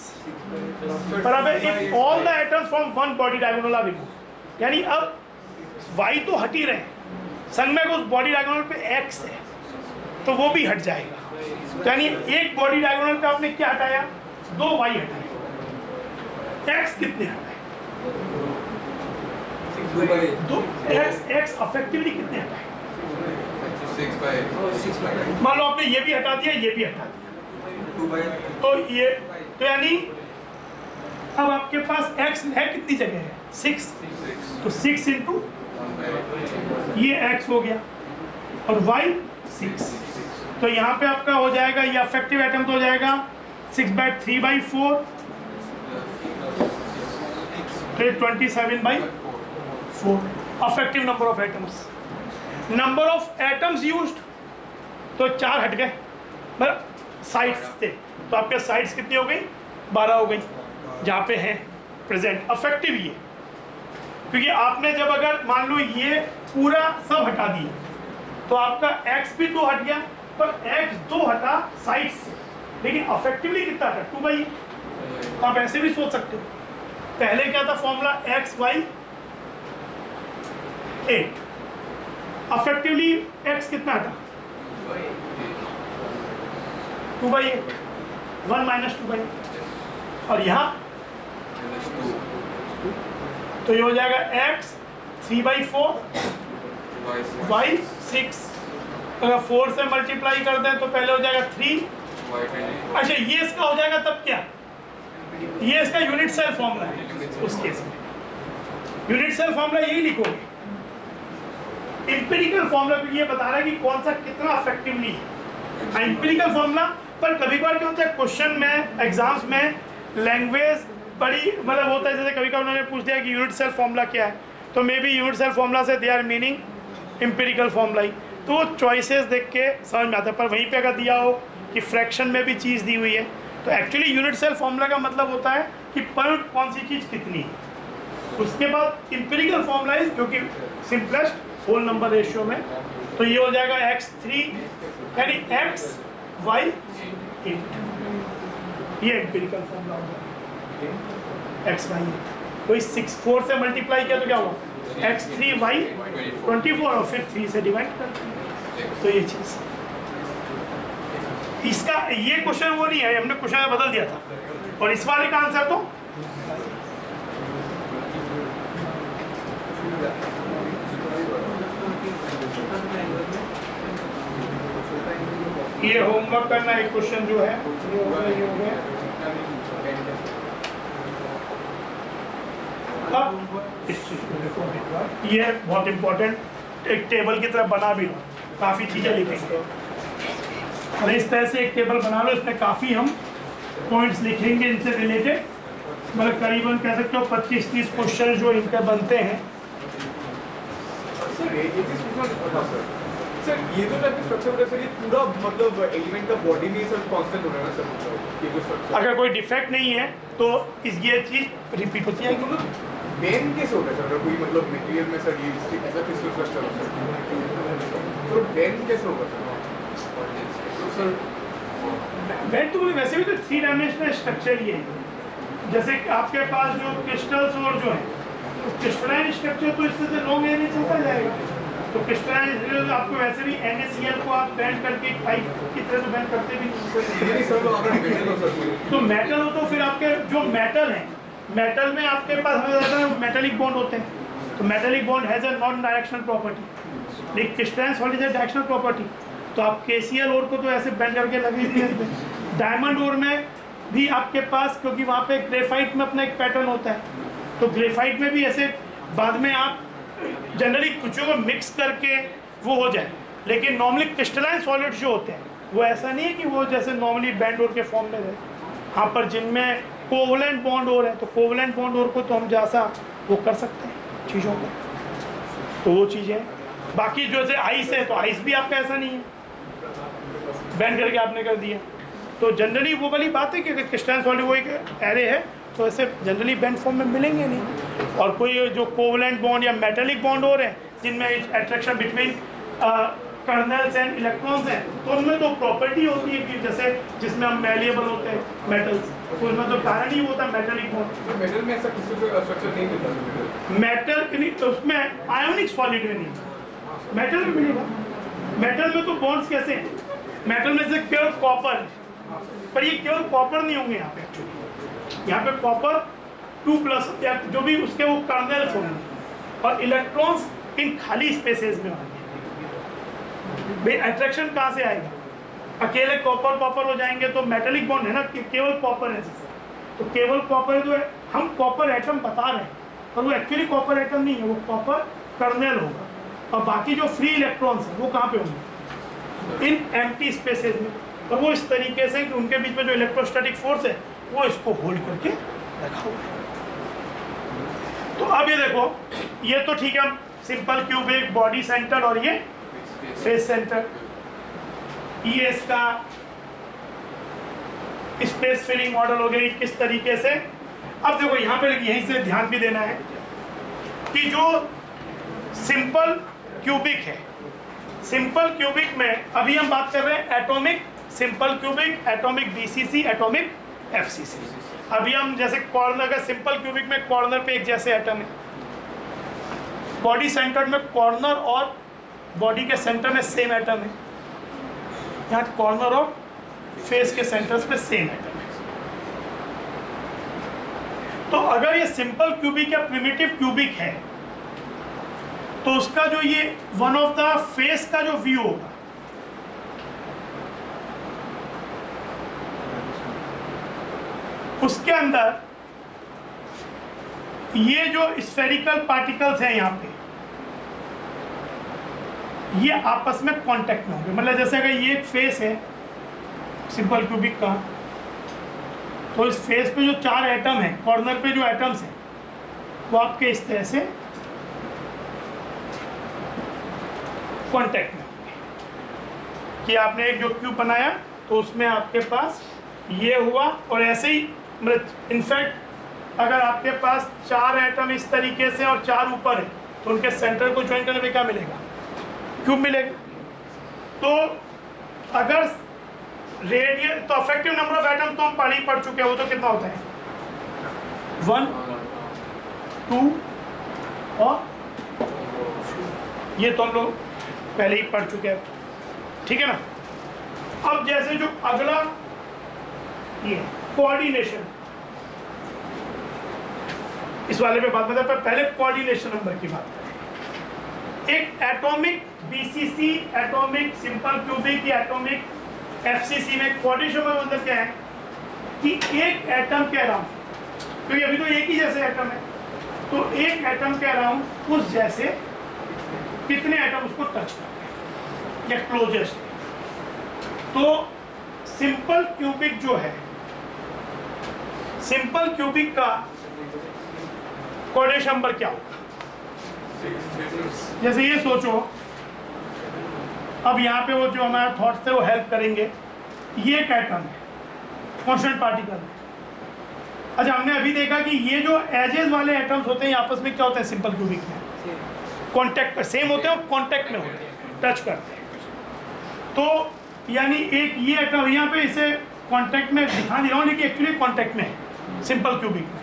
बराबर if all the atoms from one body diagonal are removed, यानी अब y तो हट ही रहे हैं, संग में उस बॉडी डायगोनल पे x है तो वो भी हट जाएगा, तो यानी एक बॉडी डायगोनल पे आपने क्या हटाया? 2 y हटाए। x कितने हटाए? 2 x अफेक्टिवली कितने हटाए? 6/8। मान लो आपने ये भी हटा दिया, ये भी हटा दिया, तो ये, तो यानी अब आपके पास x है कितनी जगह है? 6, तो 6 × ये x हो गया और y 6, तो यहाँ पे आपका हो जाएगा, ये अफेक्टिव एटम तो हो जाएगा 6/3/4, तो 27/4 affective number of atoms. Number of atoms used, तो 4 हट गए, मतलब साइड्स थे, तो आपके साइड्स कितनी हो गई? 12 हो गई, जहाँ पे हैं प्रेजेंट। अफेक्टिव ये, क्योंकि आपने जब अगर मान लो ये पूरा सब हटा दिया, तो आपका x भी 2 हट गया, पर x 2 हटा साइड से, लेकिन अफेक्टिवली कितना हटा? 2/8। आप ऐसे भी सोच सकते हो, पहले क्या था formula? x y 8, effectively x कितना हटा? 2/8, 1 - 2/8, और यहाँ तो ये हो जाएगा x 3/4 y 6, अगर 4 से मल्टीप्लाई कर दें तो पहले हो जाएगा 3। अच्छा, ये इसका हो जाएगा तब क्या? ये इसका यूनिट सेल फॉर्मूला है, उस केस में यूनिट सेल फॉर्मूला यही लिखोगे। इंपेरिकल फॉर्मूला ये बता रहा है कि कौन सा कितना अफेक्टिवली है, इंपेरिकल फॉर्मूला। पर कभी कभार क्या होता है, क्वेश्चन में एग्जाम्स में लैंग्वेज बड़ी मतलब होता है, जैसे कभी कभी उन्होंने पूछ दिया कि यूनिट सेल फॉर्मूला क्या है, तो may be unit cell formula से they are meaning empirical formula ही, तो वो चॉइसेस देख के समझ में आता है। पर वहीं पे अगर दिया हो कि फ्रैक्शन में भी चीज़ दी हुई है, तो एक्चुअली यूनिट सेल फॉर्मूला का मतलब होता है कि पर कौन सी चीज़ कितनी है। उसके बाद इंपेरिकल फॉर्मूला इज, जो कि सिंपलेस्ट होल नंबर रेशियो में, तो ये हो जाएगा x3 यानी x y 8, ये इंपेरिकल फॉर्मूला होगा x y 8। कोई 4 से मल्टीप्लाई किया तो क्या हुआ? x3 y 24, और फिर 3 से डिवाइड करते, तो ये चीज़। इसका ये क्वेश्चन वो नहीं है, हमने क्वेश्चन बदल दिया था, और इस वाले का आंसर तो ये होमवर्क करना एक क्वेश्चन जो है ये हो गया। अब इस चीज को देखो एक बार, ये बहुत इंपॉर्टेंट एक टेबल की तरह बना भी लो, काफ़ी चीज़ें लिखेंगे, और इस तरह से एक टेबल बना लो, इसमें काफ़ी हम पॉइंट्स लिखेंगे इनसे रिलेटेड, मतलब करीबन कह सकते हो 25-30 क्वेश्चन जो इनके बनते हैं। सर ये जो टाइप की स्ट्रक्चर होता है सर, ये पूरा मतलब एलिमेंट का बॉडी में सर कांस्टेंट हो रहा है ना सर, मतलब ये जो स्ट्रक्चर अगर कोई डिफेक्ट नहीं है तो ये चीज़ रिपीट होती है। मतलब बेन कैसे होता है सर, अगर कोई मतलब मटेरियल में सर ये ऐसा क्रिस्टल स्ट्रक्चर हो सर, तो बेन कैसे होगा सर? तो सर बेड तो वैसे भी तो 3 डायमेंशनल स्ट्रक्चर ही है। जैसे कि आपके पास जो क्रिस्टल्स और जो है, तो क्रिस्टलाइन स्ट्रक्चर तो इससे से लॉन्ग एरिया चलता जाएगा। तो क्रिस्टलाइन आपको वैसे भी NaCl को आप बैंड करके पाइप की तरह तो बैंड करते भी नहीं। ये सर अगर मेटल हो सर, तो मेटल हो तो फिर आपके जो मेटल है, मेटल में आपके पास हमें ज़्यादा मेटेलिक बॉन्ड होते हैं। तो metallic bond has a non directional property, लेकिन क्रिस्टलाइन सॉलिड है डायरेक्शनल प्रॉपर्टी। तो आप KCl ओर को तो ऐसे बैंड करके लगे ही नहीं। डायमंड ओर में भी आपके पास, क्योंकि वहाँ पे ग्रेफाइट में अपना एक पैटर्न होता है, तो ग्रेफाइट में भी ऐसे बाद में आप जनरली कुछ को मिक्स करके वो हो जाए। लेकिन नॉर्मली क्रिस्टलाइन सॉलिड जो होते हैं वो ऐसा नहीं है कि वो जैसे नॉर्मली बैंड ओर के फॉर्म में रहे। हाँ, पर जिनमें कोवलेंट बॉन्ड ओर है, तो कोवलेंट बॉन्ड ओर को तो हम जैसा वो कर सकते हैं चीज़ों को, तो वो चीज़ें। बाकी जो जैसे आइस है, तो आइस भी आपका ऐसा नहीं है बैंड करके आपने कर दिया। तो जनरली वो वाली बात है कि अगर क्रिस्टलाइन सॉलिड वो एक एरे है तो ऐसे जनरली बैंड फॉर्म में मिलेंगे नहीं। और कोई जो कोवलेंट बॉन्ड या मेटेलिक बॉन्ड हो रहे हैं जिनमें attraction between colonel's and electrons हैं, तो उनमें तो प्रॉपर्टी होती है कि जैसे जिसमें हम मैलिएबल होते हैं मेटल्स, तो उनमें तो कारण ही होता है मेटेलिक बॉन्ड। मेटल में ऐसा किसी स्ट्रक्चर नहीं मिलता मेटल तो उसमें आयोनिक सॉलिड में नहीं, मेटल में मिलेगा। मेटल में तो बॉन्ड्स कैसे हैं, मेटल में से केवल कॉपर है, पर ये केवल कॉपर नहीं होंगे यहाँ पे। एक्चुअली यहाँ पे कॉपर 2+ या जो भी उसके वो कर्नल्स होंगे और इलेक्ट्रॉन्स इन खाली स्पेसेस में होंगे। भाई अट्रैक्शन कहाँ से आएगा? अकेले कॉपर कॉपर हो जाएंगे तो मेटेलिक बॉन्ड है ना, केवल कॉपर है, तो केवल कॉपर जो है हम कॉपर एटम बता रहे हैं, पर वो एक्चुअली कॉपर एटम नहीं है, वो कॉपर कर्नल होगा। और बाकी जो फ्री इलेक्ट्रॉन्स हैं वो कहाँ पे होंगे? इन एम्प्टी स्पेसेस में। और वो इस तरीके से कि उनके बीच में जो इलेक्ट्रोस्टैटिक फोर्स है वो इसको होल्ड करके रखा हुआ है। तो अब ये देखो, ये तो ठीक है, सिंपल क्यूबिक बॉडी सेंटर और ये फेस सेंटर, ये इसका स्पेस फिलिंग मॉडल हो गई किस तरीके से। अब देखो यहाँ पे यहीं से ध्यान भी देना है कि जो सिंपल क्यूबिक है, सिंपल क्यूबिक में अभी हम बात कर रहे हैं atomic simple cubic, atomic BCC, atomic FCC। अभी हम जैसे कॉर्नर का सिंपल क्यूबिक में कॉर्नर पे एक जैसे एटम है, बॉडी सेंटर में कॉर्नर और बॉडी के सेंटर में सेम एटम है, यहाँ कॉर्नर और फेस के सेंटर्स पे सेम एटम है। तो अगर ये सिंपल क्यूबिक या प्रिमिटिव क्यूबिक है तो उसका जो ये वन ऑफ द फेस का जो व्यू होगा, उसके अंदर ये जो स्फेरिकल पार्टिकल्स हैं यहाँ पे, ये आपस में कांटेक्ट में होंगे। मतलब जैसे अगर ये एक फेस है सिंपल क्यूबिक का, तो इस फेस पे जो 4 एटम हैं, कॉर्नर पे जो एटम्स हैं वो आपके इस तरह से कांटेक्ट में होंगे। कि आपने एक जो क्यूब बनाया तो उसमें आपके पास ये हुआ, और ऐसे ही मतलब इनफैक्ट अगर आपके पास 4 एटम इस तरीके से और 4 ऊपर है तो उनके सेंटर को ज्वाइन करने पे क्या मिलेगा? क्यूब मिलेगा। तो अगर रेडियल तो अफेक्टिव नंबर ऑफ एटम तो हम पढ़ चुके हैं, वो तो कितना होता है 1, 2 और ये तो हम लोग पहले ही पढ़ चुके हैं, ठीक है ना। अब जैसे जो अगला ये कोऑर्डिनेशन, इस वाले पे बात बता, पहले कोऑर्डिनेशन नंबर की बात करें। एक atomic BCC, atomic simple cubic या एटॉमिक FCC में कोऑर्डिनेशन में मतलब क्या है कि एक एटम के अराउंड, क्योंकि अभी तो एक ही जैसे एटम है, तो एक एटम के अराउंड उस जैसे कितने एटम उसको टच करते हैं या क्लोजेस्ट। तो सिंपल क्यूबिक जो है, सिंपल क्यूबिक का कोऑर्डिनेशन नंबर क्या होगा? जैसे ये सोचो, अब यहाँ पे वो जो हमारे थॉट्स थे वो हेल्प करेंगे। ये एक एटम है, कांस्टेंट पार्टिकल है। अच्छा, हमने अभी देखा कि ये जो एजेस वाले एटम्स होते हैं ये आपस में क्या होते हैं, सिंपल क्यूबिक में कांटेक्ट सेम होते हैं और कांटेक्ट में होते हैं, टच करते हैं। तो यानी एक ये एटम यहाँ पे इसे कांटेक्ट में दिखा नहीं रहा हूँ, लेकिन एक्चुअली कांटेक्ट में है सिंपल क्यूबिक में।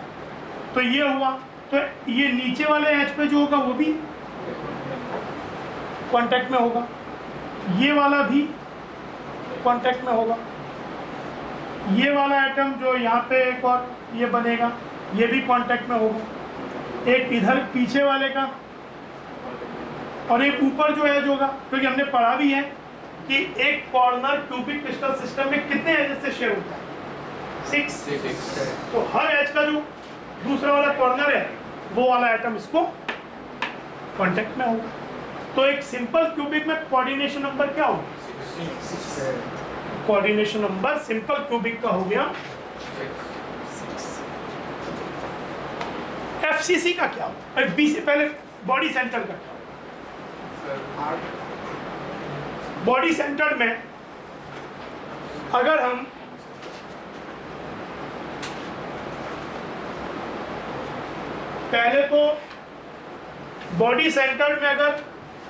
तो ये हुआ, तो ये नीचे वाले एज पे जो होगा वो भी कांटेक्ट में होगा, ये वाला भी कांटेक्ट में होगा, ये वाला एटम जो यहाँ पे एक और ये बनेगा ये भी कांटेक्ट में होगा, एक इधर पीछे वाले का, और एक ऊपर जो एज होगा, क्योंकि हमने पढ़ा भी है कि एक कॉर्नर क्यूबिक क्रिस्टल सिस्टम में कितने एजेस से शेयर होता है, 6। तो हर एज का जो दूसरा वाला कॉर्नर है वो वाला एटम इसको कांटेक्ट में होगा। तो एक सिंपल क्यूबिक में कोऑर्डिनेशन नंबर क्या होगा, 6। कोऑर्डिनेशन नंबर सिंपल क्यूबिक का हो गया 6। एफसीसी का क्या होगा, बी से पहले बॉडी सेंटर का क्या होगा। बॉडी सेंटर में अगर हम पहले तो बॉडी सेंटर में अगर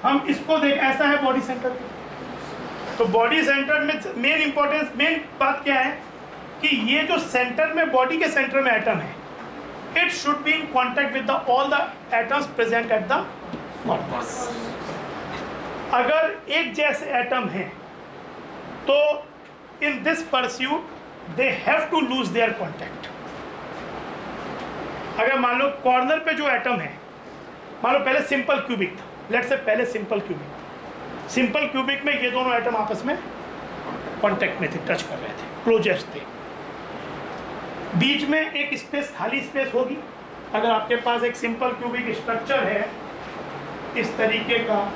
हम इसको देख, ऐसा है बॉडी सेंटर, तो बॉडी सेंटर में मेन इंपॉर्टेंस, मेन बात क्या है कि ये जो सेंटर में, बॉडी के सेंटर में एटम है, it should be in contact with all the atoms present at the corpus. अगर एक जैसे एटम हैं तो in this pursuit they have to lose their contact. अगर मान लो कॉर्नर पे जो एटम है, मान लो पहले सिंपल क्यूबिक था, लेट्स से पहले सिंपल क्यूबिक में ये दोनों एटम आपस में कांटेक्ट में थे, टच कर रहे थे, क्लोजेस्ट थे। बीच में एक स्पेस, खाली स्पेस होगी। अगर आपके पास एक सिंपल क्यूबिक स्ट्रक्चर है इस तरीके का,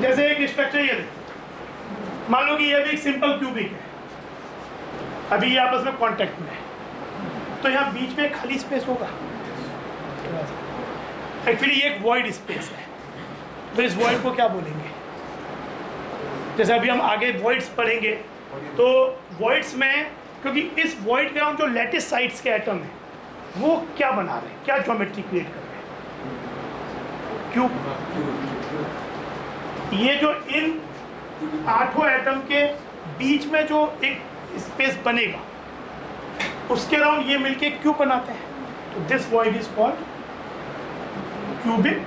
जैसे एक स्ट्रक्चर ये मान लो कि ये भी एक सिंपल क्यूबिक है, अभी ये आपस में कांटेक्ट में है, तो यहाँ बीच में खाली स्पेस होगा। एक्चुअली ये एक वॉइड स्पेस है, तो इस वॉइड को क्या बोलेंगे, जैसे अभी हम आगे वॉइड्स पढ़ेंगे तो वॉइड्स में, क्योंकि इस वॉइड के जो लेटिस साइड्स के एटम है वो क्या बना रहे हैं, क्या ज्योमेट्री क्रिएट कर रहे हैं, क्यूब। ये जो इन 8 एटम के बीच में जो एक स्पेस बनेगा उसके अराउंड ये मिलके क्यूब बनाते हैं, तो this void is called cubic.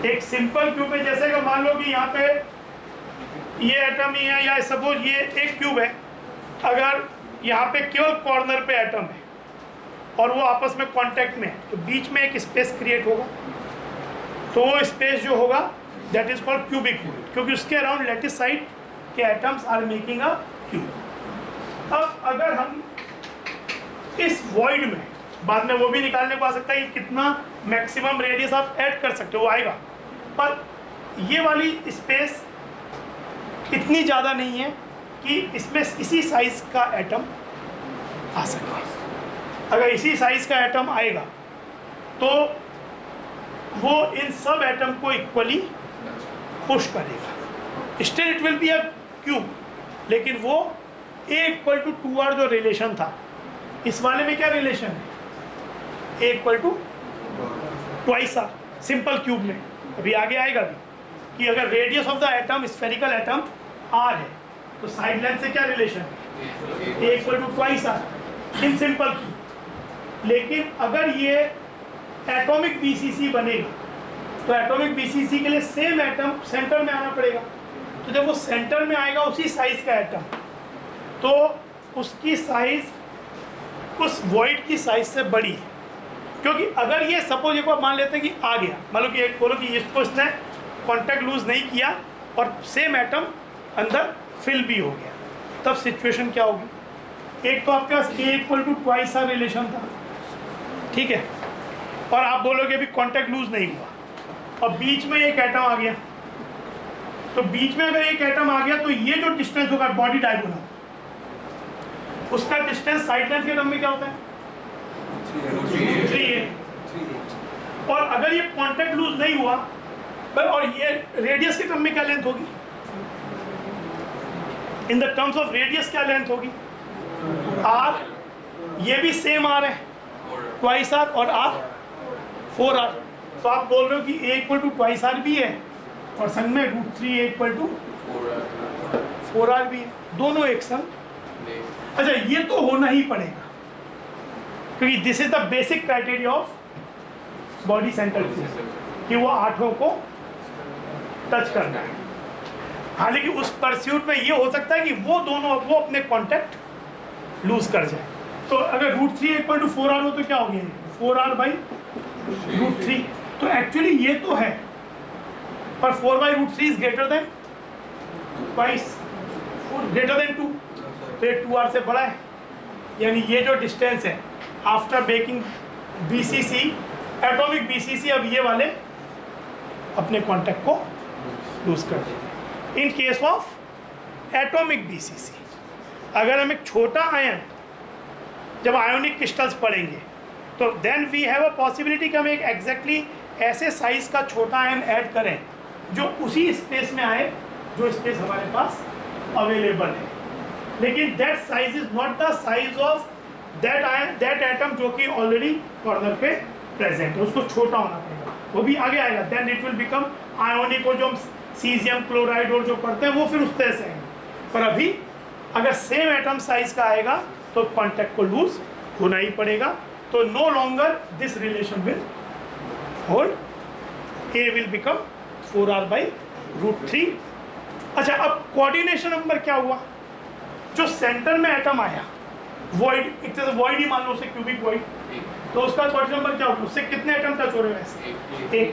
एक सिंपल क्यूब है, जैसे कि मान लो कि यहाँ पे ये एटम ही है, या सपोज ये एक क्यूब है, अगर यहाँ पे केवल कॉर्नर पे एटम है और वो आपस में कांटेक्ट में है, तो बीच में एक स्पेस क्रिएट होगा, तो वो स्पेस जो होगा that is called cubic void, क्योंकि उसके अराउंड लेटिस साइड के atoms are making a cube. अब अगर हम इस वॉइड में, बाद में वो भी निकालने को आ सकता है कि कितना मैक्सिमम रेडियस आप ऐड कर सकते हो, वो आएगा, पर ये वाली स्पेस इतनी ज़्यादा नहीं है कि इसमें इसी साइज का एटम आ सके। अगर इसी साइज का एटम आएगा तो वो इन सब एटम को इक्वली पुश करेगा, still it will be a cube, लेकिन वो A=2R जो रिलेशन था, इस वाले में क्या रिलेशन है, A=2R सिंपल क्यूब में। अभी आगे आएगा भी कि अगर radius of the atom, spherical atom R है, तो साइड लेंथ से क्या रिलेशन है, A=2R इन सिंपल क्यूब। लेकिन अगर ये एटॉमिक BCC बनेगा तो एटॉमिक BCC के लिए सेम एटम सेंटर में आना पड़ेगा, तो जब वो सेंटर में आएगा उसी साइज का एटम, तो उसकी साइज उस वॉइड की साइज से बड़ी है। क्योंकि अगर ये सपोज एक बार मान लेते हैं कि आ गया, मान लो कि एक बोलो कि इसको इसने कॉन्टैक्ट लूज नहीं किया और सेम एटम अंदर फिल भी हो गया, तब सिचुएशन क्या होगी, एक तो आपके पास A=2R रिलेशन था, ठीक है, और आप बोलोगे अभी कांटेक्ट लूज नहीं हुआ और बीच में एक एटम आ गया, तो बीच में अगर एक एटम आ गया तो ये जो डिस्टेंस होगा बॉडी डायगोनल, उसका डिस्टेंस साइड लेंथ के टर्म में क्या होता है 3a। और अगर ये कांटेक्ट लूज नहीं हुआ और ये रेडियस के टर्म में क्या लेंथ होगी, in the terms of radius क्या लेंथ होगी r, ये भी सेम r है ट्वाइस r और r 4r। तो आप बोल रहे हो कि a equal to twice r भी है और संग में √3 इक्वल टू 4r भी है, दोनों एक संग। अच्छा, ये तो होना ही पड़ेगा क्योंकि this is the basic criteria of body centre कि वो आठों को टच करना है। हालांकि उस परस्यूट में ये हो सकता है कि वो दोनों वो अपने कांटेक्ट लूज कर जाए। तो अगर √3 इक्वल टू 4r हो तो क्या हो गया 4r बाई √3। तो एक्चुअली ये तो है, पर 4 by √3 is greater than twice, greater than 2, तो ये 2r से बड़ा है। यानी ये जो डिस्टेंस है after making BCC, atomic BCC, अब ये वाले अपने कांटेक्ट को लूज कर देते। In case of atomic BCC, अगर हम एक छोटा आयन जब आयोनिक क्रिस्टल्स पढ़ेंगे तो then we have a possibility कि हम एक एग्जैक्टली ऐसे साइज का छोटा आयन ऐड करें जो उसी स्पेस में आए जो स्पेस हमारे पास अवेलेबल है, लेकिन that size is not the size of that ion, that atom जो कि ऑलरेडी कॉर्नर पे प्रेजेंट है, उसको छोटा होना पड़ेगा, वो भी आगे आएगा। Then it will become ionic, और जो हम सीजियम क्लोराइड और जो पढ़ते हैं वो फिर उस तरह से आएंगे। पर अभी अगर सेम एटम साइज का आएगा तो कॉन्टैक्ट को लूज होना ही पड़ेगा। तो no longer this relation will hold, A will become 4r by √3। अच्छा, अब कोऑर्डिनेशन नंबर क्या हुआ, जो सेंटर में एटम आया वॉइड, एक तरह से वॉइड ही मान लो उसे, क्यूबिक वॉइड, तो उसका कोऑर्डिनेशन नंबर क्या होगा, उससे कितने एटम टच हो रहे हैं वैसे 1।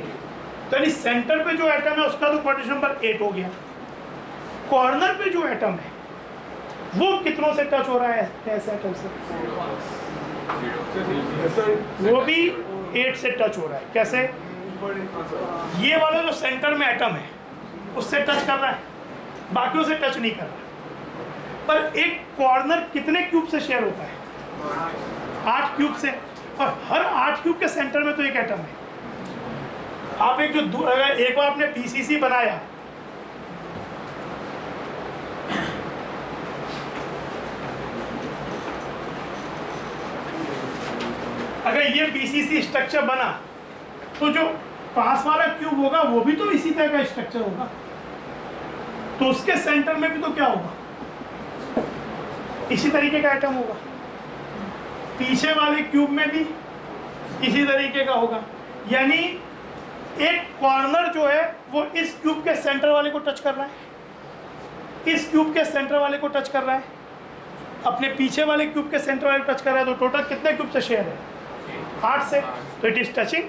तो यानी सेंटर पे जो एटम है उसका तो कोऑर्डिनेशन नंबर 8 हो गया। कॉर्नर पे जो एटम है वो कितनों से टच हो रहा है ऐसे एटम से, वो भी 8 से टच हो रहा है। कैसे, ये वाला जो सेंटर में एटम है उससे टच कर रहा है, बाकियों से टच नहीं कर रहा। पर एक कॉर्नर कितने क्यूब से शेयर होता है 8 क्यूब से, और हर 8 क्यूब के सेंटर में तो एक एटम है। आप एक जो अगर एक बार आपने BCC बनाया, अगर ये BCC स्ट्रक्चर बना तो जो पास वाला क्यूब होगा वो भी तो इसी तरह का स्ट्रक्चर होगा, तो उसके सेंटर में भी तो क्या होगा, इसी तरीके का एटम होगा। पीछे वाले क्यूब में भी इसी तरीके का होगा। यानी एक कॉर्नर जो है वो इस क्यूब के सेंटर वाले को टच कर रहा है, इस क्यूब के सेंटर वाले को टच कर रहा है, अपने पीछे वाले क्यूब के सेंटर वाले को टच कर रहा है। तो टोटल कितने क्यूब से शेयर है 8 से, तो it is touching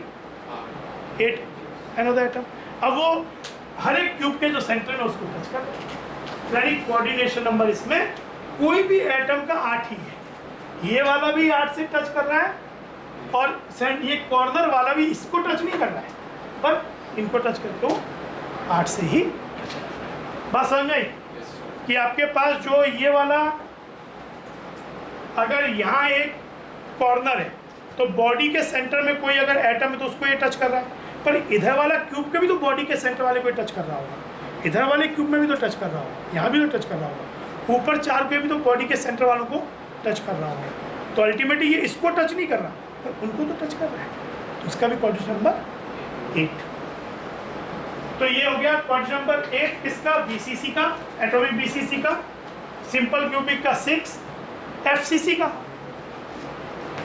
8 another atom. अब वो हर एक क्यूब के जो सेंटर में उसको टच कर रहा है। यानी कोऑर्डिनेशन नंबर इसमें कोई भी एटम का 8 ही है। ये वाला भी 8 से टच कर रहा है और ये कॉर्नर वाला भी इसको टच नहीं कर रहा है, पर इनको टच करके वो 8 से ही टच कर रहा है। बात समझ में आई कि आपके पास जो ये वाला, अगर यहाँ एक कॉर्नर है तो बॉडी के सेंटर में कोई अगर एटम है तो उसको ये टच कर रहा है, पर इधर वाला क्यूब के भी तो बॉडी के सेंटर वाले को टच कर रहा होगा, इधर वाले क्यूब में भी तो टच कर रहा होगा, यहाँ भी तो टच कर रहा होगा, ऊपर 4 पे भी तो बॉडी के सेंटर वालों को टच कर रहा होगा। तो अल्टीमेटली ये इसको टच नहीं कर रहा पर उनको तो टच कर रहा है, तो उसका भी कोऑर्डिनेशन नंबर 8। तो ये हो गया कोऑर्डिनेशन नंबर 8 किसका, BCC का, एटॉमिक BCC का, सिंपल क्यूबिक का 6, FCC का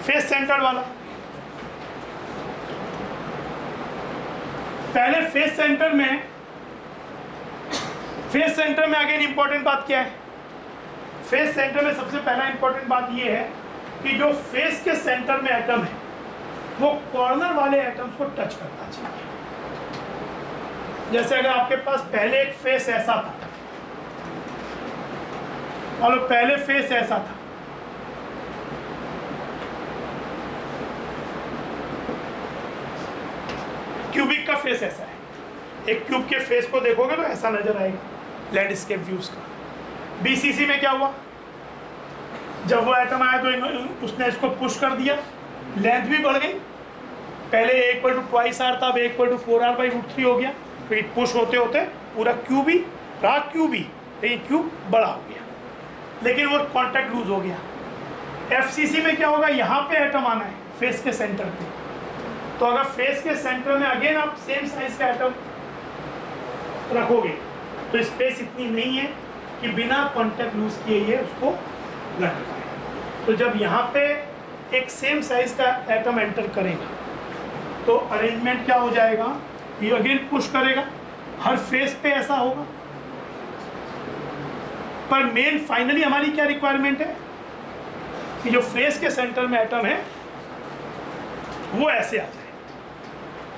फेस सेंटर्ड वाला। पहले फेस सेंटर में अगेन इंपॉर्टेंट बात क्या है, फेस सेंटर में सबसे पहला इंपॉर्टेंट बात ये है कि जो फेस के सेंटर में एटम है वो कॉर्नर वाले एटम्स को टच करना चाहिए। जैसे अगर आपके पास पहले एक फेस ऐसा था और पहले फेस ऐसा था, क्यूबिक का फेस ऐसा है, एक क्यूब के फेस को देखोगे तो ऐसा नजर आएगा लैंडस्केप व्यूज का। बीसीसी में क्या हुआ, जब वो एटम आया तो उसने इसको पुश कर दिया, लेंथ भी बढ़ गई, पहले A equal to twice R था, अब A इक्वल टू 4r/√3 हो गया। फिर पुश होते होते पूरा क्यूब ही रहा, क्यूब ही, लेकिन क्यूब बड़ा हो गया, लेकिन वो कॉन्टैक्ट लूज हो गया। FCC में क्या होगा, यहाँ पे एटम आना है फेस के सेंटर पे, तो अगर फेस के सेंटर में अगेन आप सेम साइज का एटम रखोगे तो स्पेस इतनी नहीं है कि बिना कॉन्टैक्ट लूज किए ये उसको रख पाए। तो जब यहाँ पे एक सेम साइज का एटम एंटर करेगा तो अरेंजमेंट क्या हो जाएगा, ये अगेन पुश करेगा, हर फेस पे ऐसा होगा। पर मेन फाइनली हमारी क्या रिक्वायरमेंट है कि जो फेस के सेंटर में एटम है वो ऐसे आ जाए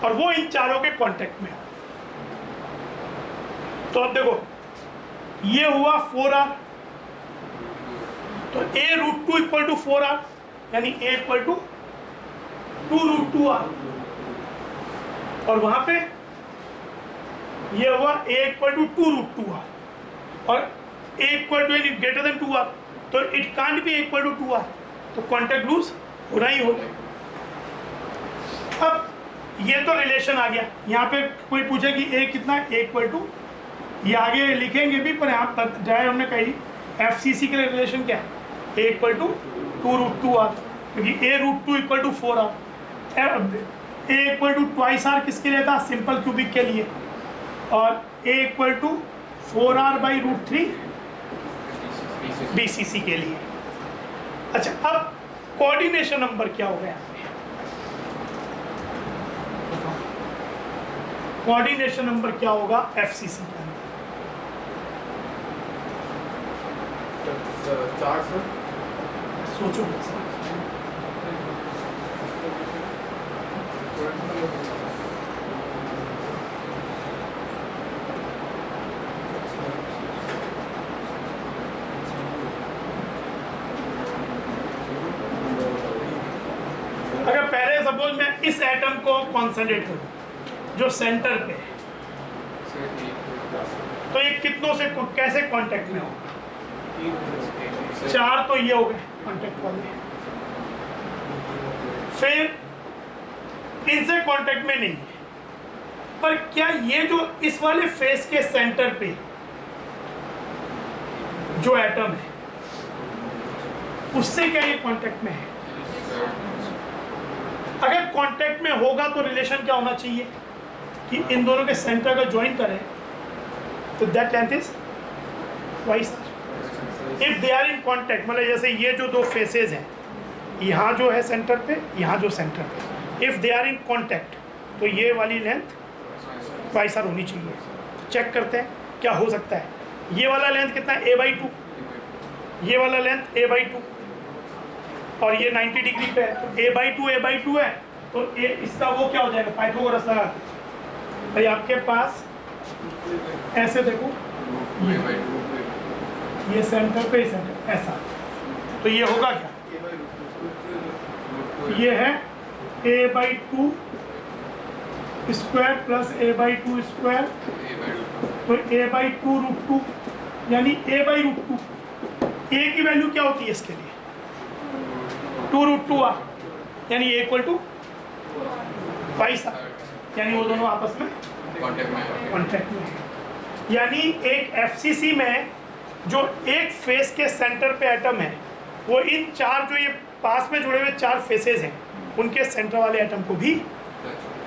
और वो इन चारों के कांटेक्ट में हो। तो अब देखो ये हुआ 4r, तो A√2 इक्वल टू 4r, यानी A इक्वल टू 2√2r, और वहां पे ये हुआ A इक्वल टू 2√2r, और A equal to greater than 2r, तो it can't be equal to 2r, तो कॉन्टैक्ट लूज होना ही होगा। अब ये तो रिलेशन आ गया, यहाँ पे कोई पूछे कि A कितना है, A इक्वल टू, ये आगे लिखेंगे भी, पर यहाँ पर जाए हमने कही FCC के लिए रिलेशन क्या है, A इक्वल टू 2√2r, क्योंकि A√2 equal to 4r, A equal to twice r किसके लिए था, सिंपल क्यूबिक के लिए, और A equal to 4r/√3 BCC के लिए। अच्छा, अब कोऑर्डिनेशन नंबर क्या हो गया, कोऑर्डिनेशन नंबर क्या होगा FCC के अंदर, 4 सर, सोचो। अगर पहले सपोज मैं इस एटम को कॉन्सेंट्रेट करूं जो सेंटर पे है, तो ये कितनों से कैसे कांटेक्ट में होगा, 4 तो ये हो गए कांटेक्ट वाले, फिर इनसे कांटेक्ट में नहीं है, पर क्या ये जो इस वाले फेस के सेंटर पे जो एटम है उससे क्या ये कांटेक्ट में है, अगर कांटेक्ट में होगा तो रिलेशन क्या होना चाहिए कि इन दोनों के सेंटर का ज्वाइन करें, तो that length is twice r। If they are in contact, मतलब जैसे ये जो दो फेसेस हैं, यहाँ जो है सेंटर पे, यहाँ जो सेंटर पे, if they are in contact तो ये वाली लेंथ ट्वाइस r होनी चाहिए। चेक करते हैं क्या हो सकता है, ये वाला लेंथ कितना है, A/2, ये वाला लेंथ A/2, और ये 90 डिग्री पे है, तो A/2 है, तो इसका वो क्या हो जाएगा, पाइथागोरस लगा भाई आपके पास ऐसे देखो, ये सेंटर पे सेंटर ऐसा, तो ये होगा क्या, ये है A/2 square plus A/2 square, तो A/2√2 यानी A/√2, A की वैल्यू क्या होती है इसके लिए, 2√2r, यानी A equal to twice r, यानी वो दोनों आपस में कॉन्टैक्ट में है। यानी एक FCC में जो एक फेस के सेंटर पे एटम है वो इन चार जो ये पास में जुड़े हुए 4 फेसेस हैं उनके सेंटर वाले एटम को भी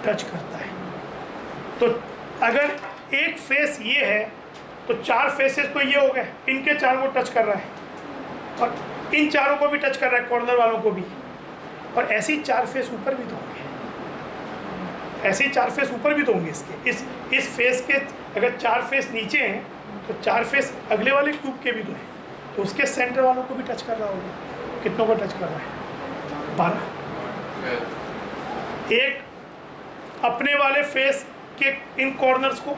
टच करता है। तो अगर एक फेस ये है तो 4 फेसेस तो ये हो गए, इनके 4 को टच कर रहा है और इन चारों को भी टच कर रहा है, कॉर्नर वालों को भी, और ऐसे ही 4 फेस ऊपर भी तो होंगे, ऐसे ही 4 फेस ऊपर भी तो होंगे इसके, इस फेस के अगर 4 फेस नीचे हैं तो 4 फेस अगले वाले क्यूब के भी तो हैं, तो उसके सेंटर वालों को भी टच कर रहा होगा। कितनों को टच कर रहा है, 12। एक अपने वाले फेस के इन कॉर्नर्स को,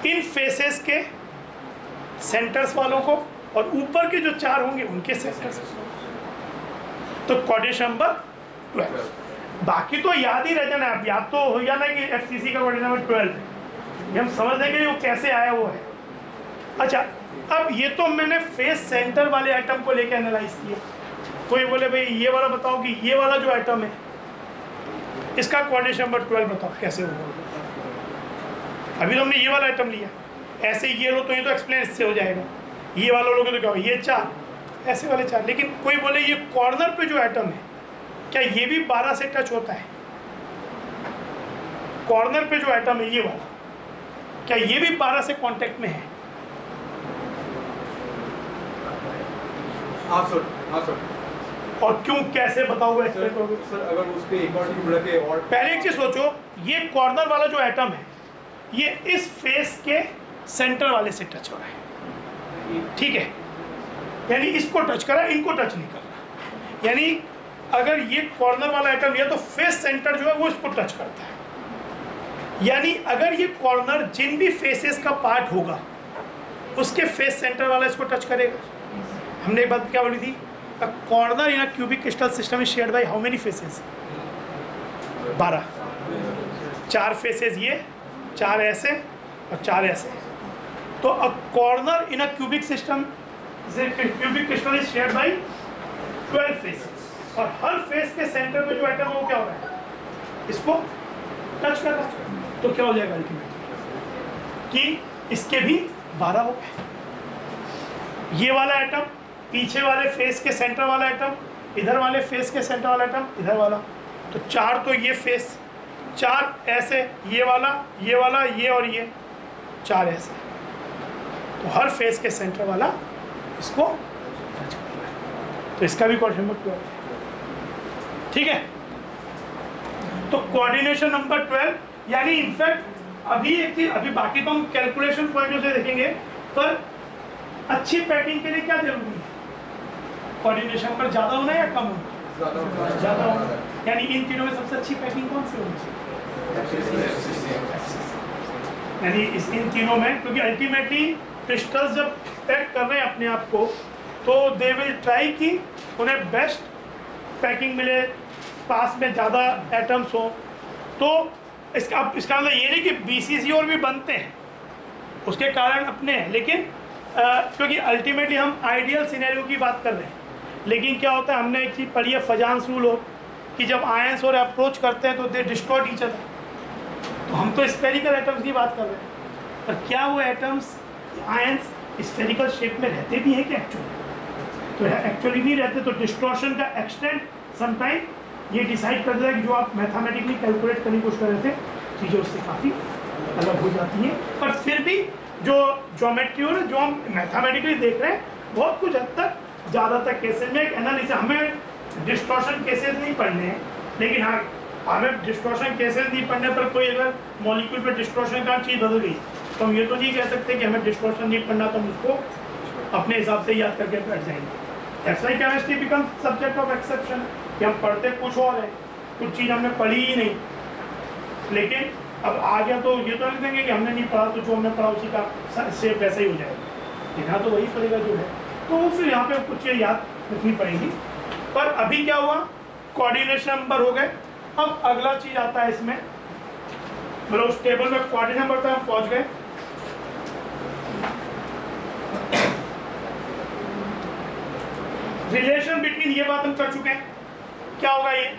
इन फेसेस के सेंटर्स वालों को, और ऊपर के जो 4 होंगे उनके सेंटर्स। तो कोऑर्डिनेशन नंबर 12। बाकी तो याद ही रह जाना, आप याद तो हो जाना कि FCC का कोऑर्डिनेशन नंबर 12 है, ये हम समझ देंगे वो कैसे आया वो है। अच्छा, अब ये तो मैंने फेस सेंटर वाले एटम को लेकर एनालाइज किया। कोई बोले भाई ये वाला बताओ कि ये वाला जो एटम है इसका कोऑर्डिनेशन नंबर 12 बताओ कैसे होगा। अभी तो हमने ये वाला एटम लिया, ऐसे ये लो तो ये तो एक्सप्लेन इससे हो जाएगा, ये वाला लोगे तो क्या होगा, ये 4, ऐसे वाले 4। लेकिन कोई बोले ये कॉर्नर पे जो एटम है क्या ये भी 12 से टच होता है? कॉर्नर पे जो एटम है ये वाला, क्या ये भी 12 से कांटेक्ट में है? हाँ सर, हाँ सर। और क्यों, कैसे बताओगे, एक्सप्लेन करोगे? सर अगर उस पे एक और ट्यूब रखे और पहले एक चीज सोचो, ये कॉर्नर वाला जो एटम है ये इस फेस के सेंटर वाले से टच हो रहा है, ठीक है, यानी इसको टच कर रहा है, इनको टच नहीं कर रहा। यानी अगर ये कॉर्नर वाला एटम लिया तो फेस सेंटर जो है वो इसको टच करता है। यानी अगर ये कॉर्नर जिन भी फेसेस का पार्ट होगा उसके फेस सेंटर वाला इसको टच करेगा। हमने एक बात क्या बोली थी, a corner in a cubic crystal system is shared by how many faces? 12। 4 faces ये, 4 ऐसे और 4 ऐसे। तो a corner in a cubic system, cubic crystal is shared bye 12 faces, और हर फेस के सेंटर में जो एटम है वो क्या हो रहा है, इसको टच कर रहा है। तो क्या हो जाएगा अल्टीमेटली कि इसके भी 12 हो गए। ये वाला एटम, पीछे वाले फेस के सेंटर वाला एटम, इधर वाले फेस के सेंटर वाला एटम, इधर वाला, तो 4 तो ये फेस, 4 ऐसे, ये वाला, ये वाला, ये और ये 4 ऐसे। तो हर फेस के सेंटर वाला इसको टच कर रहा है, तो इसका भी कोऑर्डिनेशन नंबर 12 है, ठीक है। तो कोऑर्डिनेशन नंबर 12, यानी इनफैक्ट अभी एक चीज, अभी बाकी तो हम कैलकुलेशन पॉइंट से देखेंगे, पर अच्छी पैकिंग के लिए क्या जरूरी है, कोऑर्डिनेशन पर ज़्यादा होना या कम होना? ज़्यादा होना। यानी इन तीनों में सबसे अच्छी पैकिंग कौन सी होनी चाहिए? यानी इन तीनों में, क्योंकि अल्टीमेटली क्रिस्टल्स जब पैक कर रहे हैं अपने आप को तो दे विल ट्राई कि उन्हें बेस्ट पैकिंग मिले, पास में ज़्यादा एटम्स हो। तो इसका मतलब ये नहीं कि BCC और भी बनते हैं, उसके कारण अपने हैं, लेकिन क्योंकि अल्टीमेटली हम आइडियल सिनेरियो की बात कर रहे हैं। लेकिन क्या होता है, हमने एक चीज़ पढ़ी है, फजांस रूल हो, कि जब आयंस और अप्रोच करते हैं तो दे डिस्टॉर्ट ईच अदर। तो हम तो स्फेरिकल एटम्स की बात कर रहे हैं, पर क्या वो एटम्स, आयंस स्फेरिकल शेप में रहते भी हैं क्या एक्चुअली? तो एक्चुअली नहीं रहते। तो डिस्टॉर्शन का एक्सटेंट समटाइम ये डिसाइड कर देता है कि जो आप मैथमेटिकली कैलकुलेट करने की कोशिश कर रहे थे चीज़ें उससे काफ़ी अलग हो जाती हैं। पर फिर भी जो ज्योमेट्री और जो हम मैथमेटिकली देख रहे हैं, बहुत कुछ हद तक ज़्यादातर केसेस में एक एनालिसिस, हमें डिस्टॉर्शन केसेस नहीं पढ़ने हैं, लेकिन हाँ हमें डिस्टॉर्शन केसेस नहीं पढ़ने पर कोई अगर मॉलिक्यूल पर डिस्टॉर्शन का चीज़ बदल गई तो हम ये तो नहीं कह सकते कि हमें डिस्टॉर्शन नहीं पढ़ना, तो हम उसको अपने हिसाब से याद करके बैठ जाएंगे। ऐसा ही chemistry become subject of exception, कि हम पढ़ते कुछ और है, कुछ चीज़ हमने पढ़ी ही नहीं, लेकिन अब आ गया तो ये तो नहीं देंगे कि हमने नहीं पढ़ा, तो जो हमने पढ़ा उसी का शेप वैसा ही हो जाएगा। यहाँ तो वही पड़ेगा जो है, तो फिर यहाँ पे कुछ चीज़ याद रखनी पड़ेगी। पर अभी क्या हुआ, कोऑर्डिनेशन नंबर हो गए। अब अगला चीज़ आता है इसमें, मतलब उस टेबल में कोऑर्डिनेशन नंबर तक हम पहुँच गए। रिलेशन बिटवीन, ये बात हम कर चुके हैं, क्या होगा ये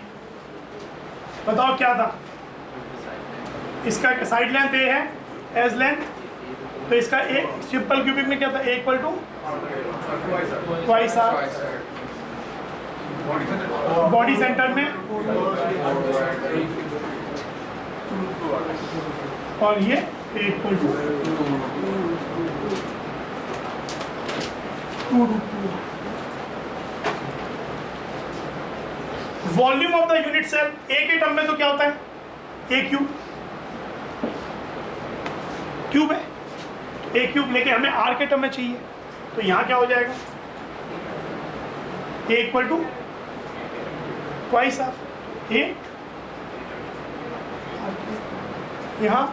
बताओ क्या था? इसका साइड लेंथ ए है, एज लेंथ, तो इसका एक सिंपल क्यूबिक में क्या था, A = twice R, body centre में, और ये A = 2√2। Volume of the unit cell, A के टर्म में तो क्या होता है, A क्यूब, क्यूब है A क्यूब, लेकिन हमें R के टर्म में चाहिए, तो यहाँ क्या हो जाएगा, A = ट्वाइस आर, A, यहाँ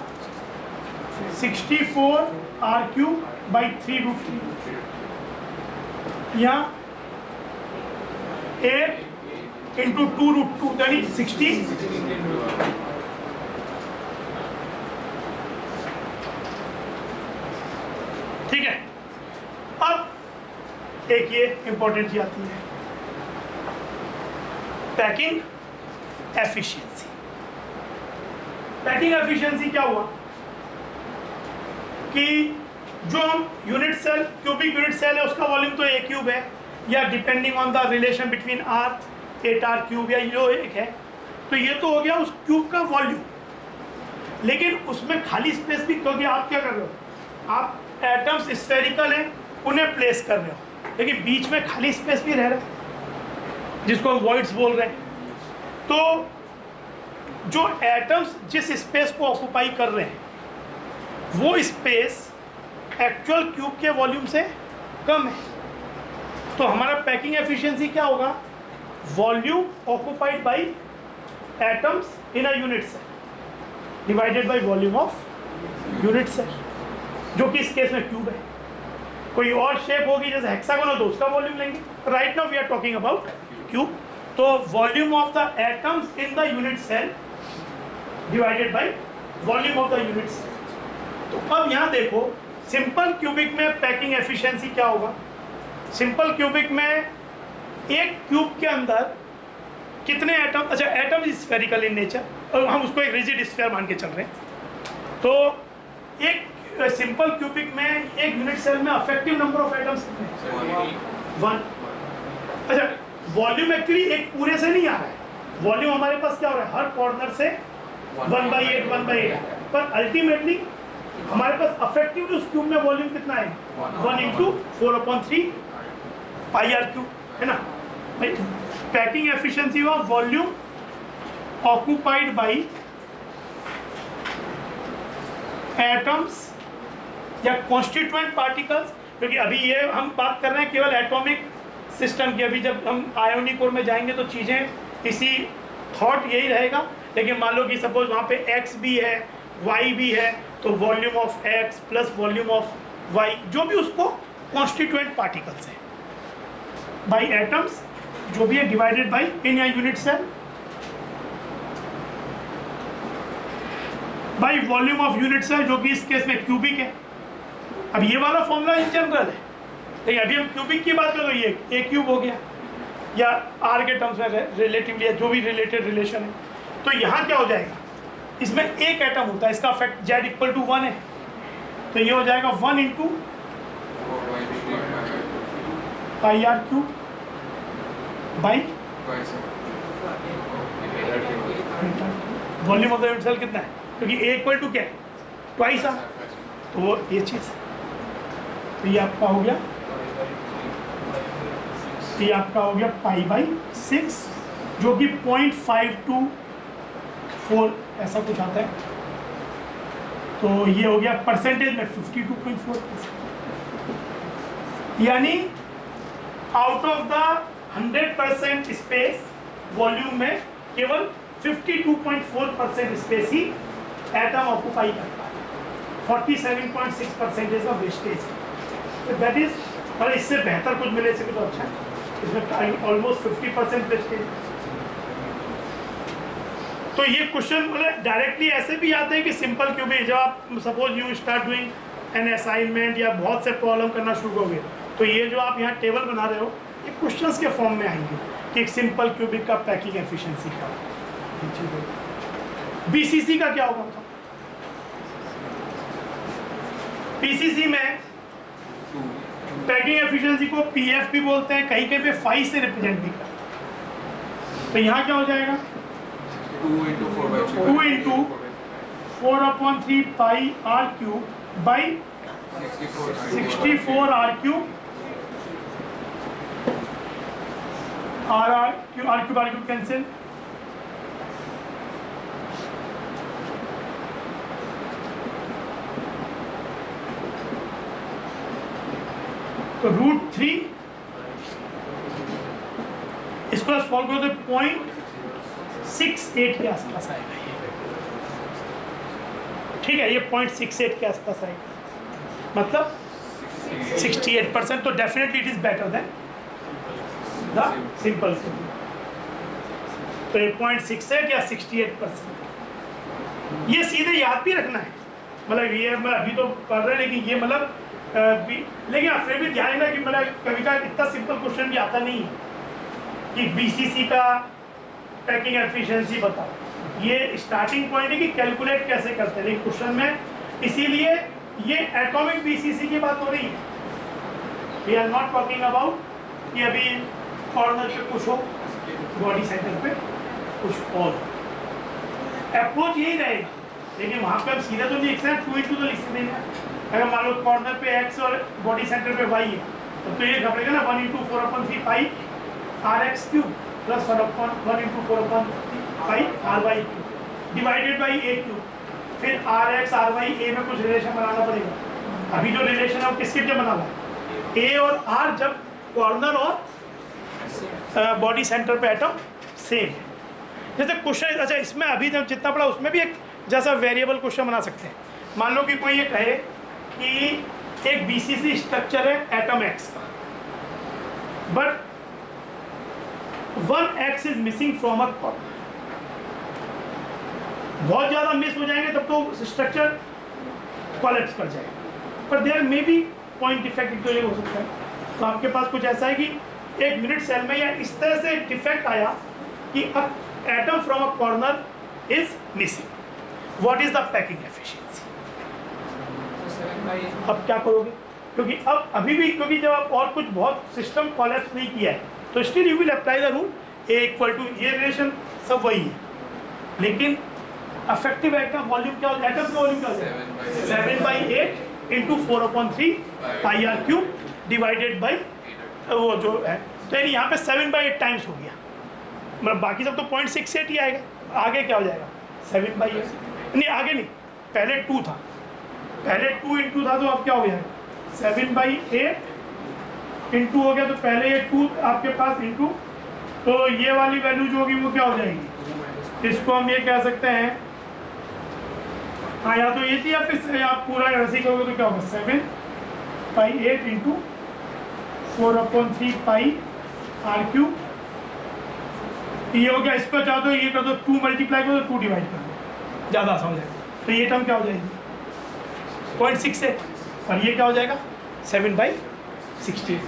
64r³/3√3, यहाँ 8 इंटू 2√2 यानी 60। ठीक है, अब एक ये इंपॉर्टेंट चीज आती है, पैकिंग एफिशिएंसी। पैकिंग एफिशिएंसी क्या हुआ कि जो हम unit cell, cubic unit cell है, उसका वॉल्यूम तो ए क्यूब है, या depending on the relation between R 8r cube या जो एक है, तो ये तो हो गया उस क्यूब का वॉल्यूम। लेकिन उसमें खाली स्पेस भी, क्योंकि आप क्या कर रहे हो, आप एटम्स स्फेरिकल हैं उन्हें प्लेस कर रहे हो, लेकिन बीच में खाली स्पेस भी रह रहा है जिसको हम वॉइड्स बोल रहे हैं। तो जो एटम्स जिस स्पेस को ऑक्यूपाई कर रहे हैं वो स्पेस एक्चुअल क्यूब के वॉल्यूम से कम है, तो हमारा पैकिंग एफिशिएंसी क्या होगा, volume occupied by atoms in a unit cell divided by volume of unit cell, जो कि इस केस में क्यूब है। कोई और शेप होगी जैसे हेक्सागोन हो तो उसका वॉल्यूम लेंगे, right now we are talking about cube. तो volume of the atoms in the unit cell divided by volume of the unit cell. तो अब यहाँ देखो, सिंपल क्यूबिक में पैकिंग एफिशिएंसी क्या होगा, सिंपल क्यूबिक में एक क्यूब के अंदर कितने एटम, अच्छा atom is spherical in nature और हम उसको एक रिजिड स्फीयर मान के चल रहे हैं, तो एक सिंपल क्यूबिक में एक यूनिट सेल में अफेक्टिव नंबर ऑफ एटम्स कितने, 1। अच्छा, वॉल्यूम एक्चुअली एक पूरे से नहीं आ रहा है, वॉल्यूम हमारे पास क्या हो रहा है, हर कॉर्नर से 1/8 1/8, पर अल्टीमेटली हमारे पास अफेक्टिव उस क्यूब में वॉल्यूम कितना है, 1 इंटू 4/3 पाई आर क्यूब, है ना भाई। पैकिंग एफिशिएंसी हुआ वॉल्यूम ऑक्यूपाइड बाय एटम्स या कॉन्स्टिट्यूएंट पार्टिकल्स, क्योंकि अभी ये हम बात कर रहे हैं केवल एटॉमिक सिस्टम की, अभी जब हम आयोनिक कोर में जाएंगे तो चीज़ें इसी थॉट यही रहेगा। लेकिन मान लो कि सपोज वहाँ पे x भी है y भी है, तो volume of x plus volume of y जो भी उसको कॉन्स्टिट्यूएंट पार्टिकल्स है बाई एटम्स जो भी है डिवाइडेड बाई इन या unit cell by volume of unit cell, जो कि इस केस में क्यूबिक है। अब ये वाला फॉर्मूला इन जनरल है, लेकिन अभी हम क्यूबिक की बात करें तो ये ए क्यूब हो गया, या आर के टर्म्स में रिलेटिवली जो भी रिलेटेड रिलेशन है। तो यहाँ क्या हो जाएगा, इसमें एक एटम होता है, इसका इफेक्ट जेड इक्वल टू 1 है, तो ये हो जाएगा 1 into pi are cube by volume of the unit cell कितना है, क्योंकि ए इक्वल टू क्या है, ट्वाइस आर, तो वो ये चीज़, तो ये आपका हो गया, ये आपका हो गया π/6, जो कि 0.524 ऐसा कुछ आता है। तो ये हो गया परसेंटेज में 52.4%, यानी out of the 100% space volume में केवल 52.4% स्पेस ही एटम ऑक्यूपाई करता है, 47.6% का वेस्टेज, तो दैट इज, और इससे बेहतर कुछ मिले सके तो अच्छा है, इसमें ऑलमोस्ट 50% वेस्टेज। तो ये क्वेश्चन मतलब डायरेक्टली ऐसे भी आते हैं कि सिंपल क्यूबिक, जब आप suppose you start doing an assignment या बहुत से प्रॉब्लम करना शुरू करोगे, तो ये जो आप यहाँ टेबल बना रहे हो ये क्वेश्चंस के फॉर्म में आएंगे कि एक सिंपल क्यूबिक का पैकिंग एफिशिएंसी क्या होगा, बीसीसी का क्या होगा। पीसीसी में पैकिंग एफिशिएंसी को पीएफ भी बोलते हैं, कहीं कहीं पे 5 से रिप्रेजेंट भी करते हैं। तो यहाँ क्या हो जाएगा, 2 into 4/3 pi are cube by 64 R cube, R cube cancel, तो √3 इसको सॉल्व करो तो 0.68 के आसपास आएगा ये, ठीक है, ये 0.68 के आसपास आएगा, मतलब 68%, तो definitely it is better than the simple. तो ये 0.68 या 68%। ये सीधे याद भी रखना है, मतलब ये मतलब अभी तो पढ़ रहे हैं लेकिन ये मतलब लेकिन आप फिर भी ध्यान रखना कि मतलब कभी का इतना सिंपल क्वेश्चन भी आता नहीं है कि बीसीसी का पैकिंग एफिशिएंसी बताओ। ये स्टार्टिंग पॉइंट है कि कैलकुलेट कैसे करते हैं, लेकिन क्वेश्चन में इसीलिए ये एटॉमिक बीसीसी की बात हो रही है। We are not talking about कि अभी कॉर्नर पे कुछ हो, बॉडी सेंटर पे कुछ और। अप्रोच यही रहेगा, लेकिन वहाँ पे हम सीधा तो नहीं लिख सकते, 2 तो लिख सकते हैं। अगर मान लो कॉर्नर पे x और बॉडी सेंटर पे y है तो ये घटेगा ना 1 × 4/3 पाई r(x³ plus 1 × 4/3 pi r(y³ divided by a³। फिर r(x) r(y) a में कुछ रिलेशन बनाना पड़ेगा। अभी जो रिलेशन है वो किसके लिए बना हुआ है, a और r जब कॉर्नर और बॉडी सेंटर पे एटम सेम है। जैसे क्वेश्चन, अच्छा इसमें अभी जब जितना पड़ा उसमें भी एक जैसा वेरिएबल क्वेश्चन बना सकते हैं। मान लो कि कोई ये कहे कि एक बीसीसी स्ट्रक्चर है एटम एक्स का, but 1x is missing from a corner. बहुत ज़्यादा मिस हो जाएंगे तब तो स्ट्रक्चर कोलैप्स कर जाएगा, पर there may be point defect तो ये हो सकता है। तो आपके पास कुछ ऐसा है कि एक यूनिट सेल में या इस तरह से डिफेक्ट आया कि atom from a corner is missing, what is the packing efficiency. अब क्या करोगे, क्योंकि अब अभी भी क्योंकि जब आप और कुछ बहुत सिस्टम कोलैप्स नहीं किया है तो still you will apply the rule A = ये रिलेशन सब वही है, लेकिन अफेक्टिव एटम वॉल्यूम क्या होता है, एटम का वॉल्यूम क्या होता है 7/8 × 4/3 πr³ डिवाइडेड बाई वो जो है। तो यानी यहाँ पे 7/8 टाइम्स हो गया, मतलब बाकी सब तो 0.68 ही आएगा। आगे क्या हो जाएगा 7/8, नहीं आगे नहीं, पहले 2 था, पहले 2 × था तो अब क्या हो गया 7/8 इंटू हो गया, तो पहले ये 2 आपके पास इंटू, तो ये वाली वैल्यू जो होगी वो क्या हो जाएगी, इसको हम ये कह सकते हैं, हाँ या तो ये थी या फिर आप पूरा ऐसे करोगे तो क्या होगा 7/8 × 4/3 πr³। ये हो गया, इसको चाहो तो ये कर दो 2 मल्टीप्लाई करो तो 2 डिवाइड कर दो, ज़्यादा आसान हो जाएगा। तो ये टर्म क्या हो जाएगी 0.68 और ये क्या हो जाएगा 7/16।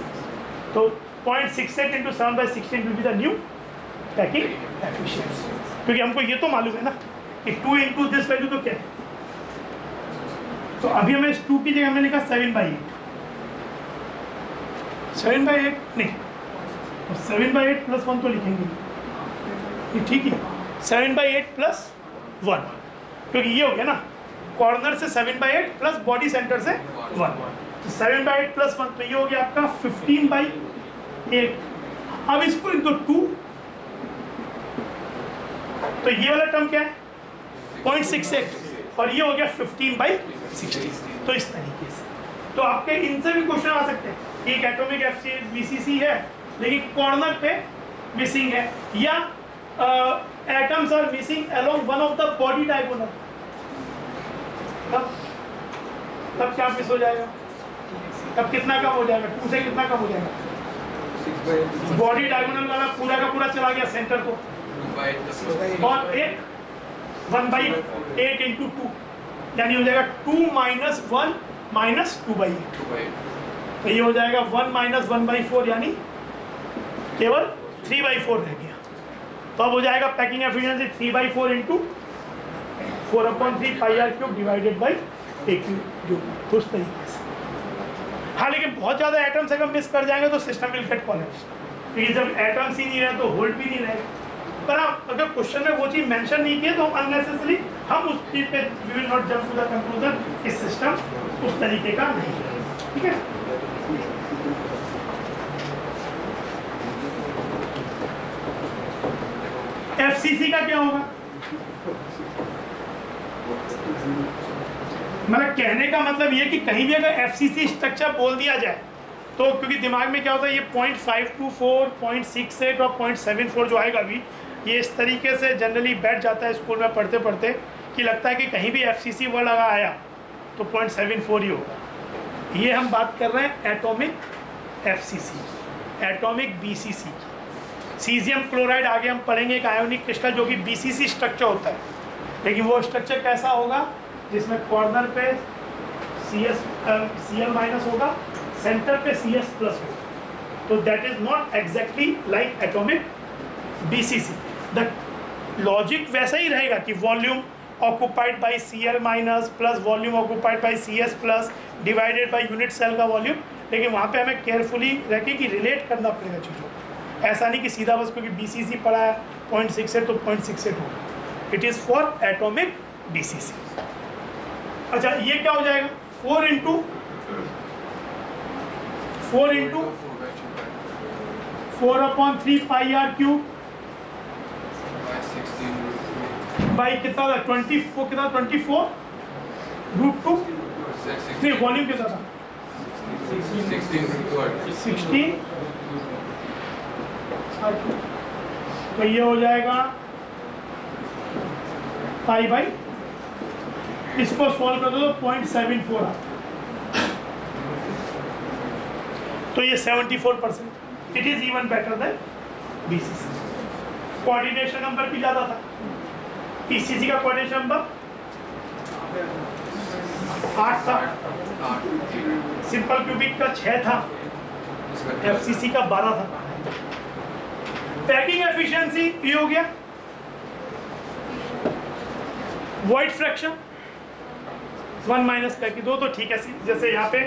तो 0.68 × 7/16 will be the new packing efficiency, क्योंकि हमको ये तो मालूम है ना कि 2 × दिस वैल्यू तो क्या है। तो अभी हमें इस 2 की जगह हमने लिखा 7/8 नहीं, 7/8 + 1 तो लिखेंगे ये, ठीक है 7/8 + 1, क्योंकि ये हो गया ना कॉर्नर से 7/8 प्लस बॉडी सेंटर से 1, तो 7/8 + 1 तो ये हो गया आपका 15/8। अब इसको इनको 2, तो ये वाला टर्म क्या है 0.68 और ये हो गया 15/16। तो इस तरीके से तो आपके इनसे भी क्वेश्चन आ सकते हैं, एक एटॉमिक बीसीसी है लेकिन कॉर्नर पे मिसिंग है, या atoms are missing along one of the body diagonal, तब क्या मिस हो जाएगा, तब कितना कम हो जाएगा 2 से कितना कम हो जाएगा, बॉडी डायगोनल वाला पूरा का पूरा चला गया सेंटर को, और एक 1/8 × 2 यानी हो जाएगा 2 - 1 - 2/8, तो ये हो जाएगा 1 - 1/4 यानी केवल 3/4 रह गया। तो अब हो जाएगा packing efficiency 3/4 × 4/3 πr³ divided by a³, जो उस तरीके से। हाँ लेकिन बहुत ज़्यादा एटम्स अगर मिस कर जाएंगे तो सिस्टम विल गेट कोलैप्स, क्योंकि जब एटम्स ही नहीं रहे तो होल्ड भी नहीं रहेगा। पर आप अगर क्वेश्चन में वो चीज़ मेंशन नहीं किए तो अननेसेसरी हम उस चीज़ पे we will not jump to the conclusion कि सिस्टम उस तरीके का नहीं है, ठीक है। एफसीसी का क्या होगा, मतलब कहने का मतलब ये कि कहीं भी अगर एफसीसी स्ट्रक्चर बोल दिया जाए तो क्योंकि दिमाग में क्या होता है ये 0.524, 0.68 और 0.74 जो आएगा अभी, ये इस तरीके से जनरली बैठ जाता है स्कूल में पढ़ते पढ़ते कि लगता है कि कहीं भी एफसीसी वर्ड अगर आया तो 0.74 ही होगा। ये हम बात कर रहे हैं एटॉमिक एफसीसी, एटॉमिक बीसीसी की। सीजियम क्लोराइड आगे हम पढ़ेंगे, एक आयोनिक क्रिस्टल जो कि बीसीसी स्ट्रक्चर होता है, लेकिन वो स्ट्रक्चर कैसा होगा जिसमें कॉर्नर पे Cl माइनस होगा, सेंटर पे Cs प्लस होगा, तो that is not exactly like atomic BCC. The logic वैसा ही रहेगा कि volume occupied by Cl minus plus volume occupied by Cs plus divided by unit cell का वॉल्यूम, लेकिन वहाँ पे हमें केयरफुली रह के कि रिलेट करना पड़ेगा चीज़ों को। ऐसा नहीं कि सीधा बस क्योंकि बीसीसी पढ़ा है 0.68 तो 0.68 होगा, it is for atomic BCC. अच्छा ये क्या हो जाएगा 4 into 4/3 pi are cube by कितना था 24 कितना 24√2 नहीं वॉल्यूम कितना था 16 तो ये हो जाएगा पाई बाई, इसको सॉल्व कर दो तो 0.74 आ, तो ये 74%, it is even better than BCC. Coordination number भी ज़्यादा था, पीसीसी का कोऑर्डिनेशन नंबर 8 था, सिंपल क्यूबिक का 6 था, एफसीसी का 12 था। पैकिंग एफिशिएंसी ये हो गया। वॉइड फ्रैक्शन 1 माइनस पैकिंग दो तो ठीक है, जैसे यहाँ पे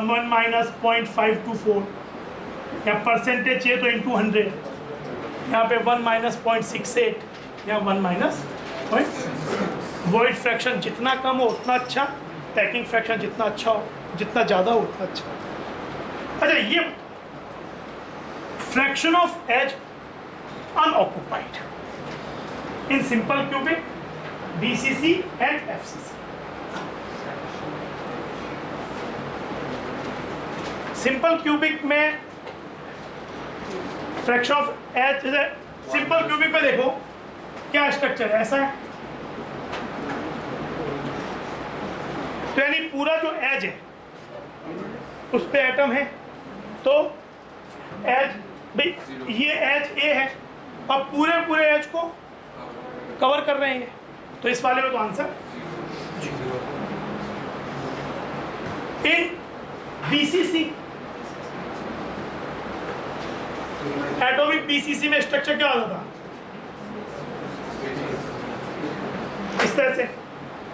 1 माइनस 0.524 या परसेंटेज चाहिए तो इंटू 100, यहाँ पे 1 माइनस 0.68 या 1 माइनस वॉइड फ्रैक्शन जितना कम हो उतना अच्छा, पैकिंग फ्रैक्शन जितना अच्छा हो, जितना ज़्यादा हो उतना अच्छा। अच्छा ये fraction of edge unoccupied in simple cubic BCC and FCC. Simple cubic में fraction of edge, simple cubic में देखो क्या स्ट्रक्चर है, ऐसा है तो यानी पूरा जो एज है उस पे एटम है, तो एज भाई ये एज ए है और पूरे एज को कवर कर रहे हैं, तो इस वाले में तो answer in BCC atomic BCC में स्ट्रक्चर क्या होता था इस तरह से,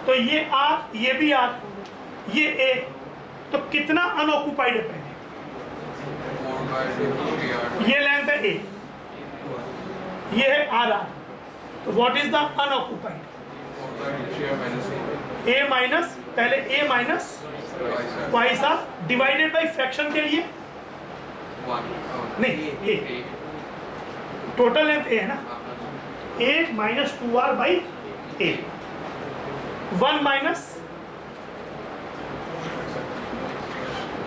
तो ये आर ये भी आर ये ए, तो कितना अनऑक्युपाइड है पहले, ये लेंथ है ए, ये है आर आर, तो what is the unoccupied A minus, पहले A minus twice of divided by fraction के लिए नहीं ए, टोटल लेंथ ए है ना, A minus 2r by A, 1 minus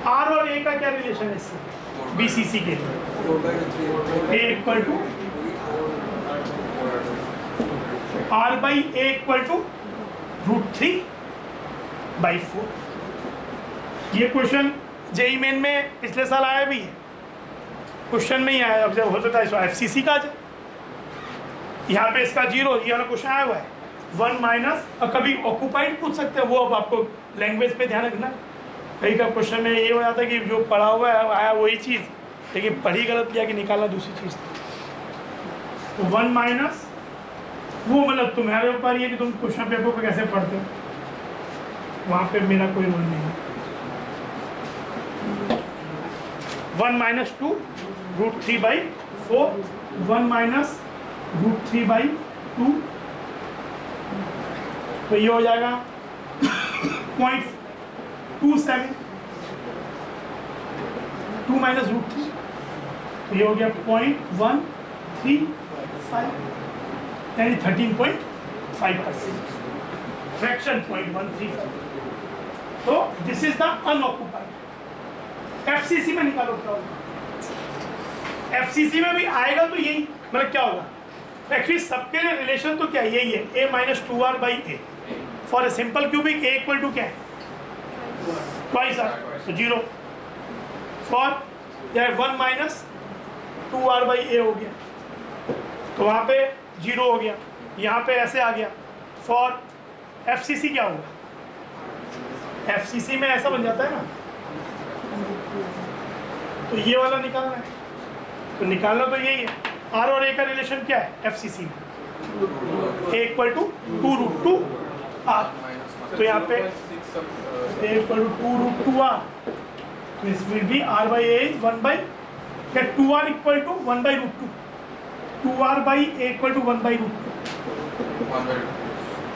R और ए का क्या रिलेशन है इससे बीसीसी के लिए, A equal to R by A equal to √3/4। ये क्वेश्चन जेई मेन में पिछले साल आया भी है, क्वेश्चन में ही आया, अब जब होता था इसको एफसीसी का जाए, यहाँ पे इसका 0 ये वाला क्वेश्चन आया हुआ है 1 माइनस, और कभी ऑक्युपाइड पूछ सकते हैं, वो अब आपको लैंग्वेज पे ध्यान रखना। कहीं का क्वेश्चन में ये हो जाता है कि जो पढ़ा हुआ है आया वही चीज़, लेकिन पढ़ी गलत किया कि निकालना दूसरी चीज़ थी, तो 1 माइनस वो मतलब तुम्हारे ऊपर ये कि तुम क्वेश्चन पेपर को कैसे पढ़ते हो, वहाँ पे मेरा कोई रोल नहीं है। 1 माइनस 2 √3/4, 1 माइनस √3/2, तो ये हो जाएगा 0.27, 2 माइनस √3, तो ये हो गया 0.135 यानी 13.5%, फ्रैक्शन 0.135, तो this is the unoccupied. FCC में निकालो क्या होगा, एफसीसी में भी आएगा तो यही, मतलब क्या होगा एक्चुअली सबके लिए रिलेशन तो क्या यही है, a minus 2r by a, for a simple cubic a equal to क्या है ट्वाइस आर, तो 0 फॉर 1 माइनस 2r/a हो गया, तो वहाँ पे 0 हो गया, यहाँ पे ऐसे आ गया। फॉर FCC क्या होगा, FCC में ऐसा बन जाता है ना, तो ये वाला निकालना है, तो निकालना तो यही है। R और A का रिलेशन क्या है FCC में, A = 2√2r, तो यहाँ पे A = 2√2r, तो इस विल बी r/a इज 1/, क्या 2r = 1/√2, 2r/a = 1/√2,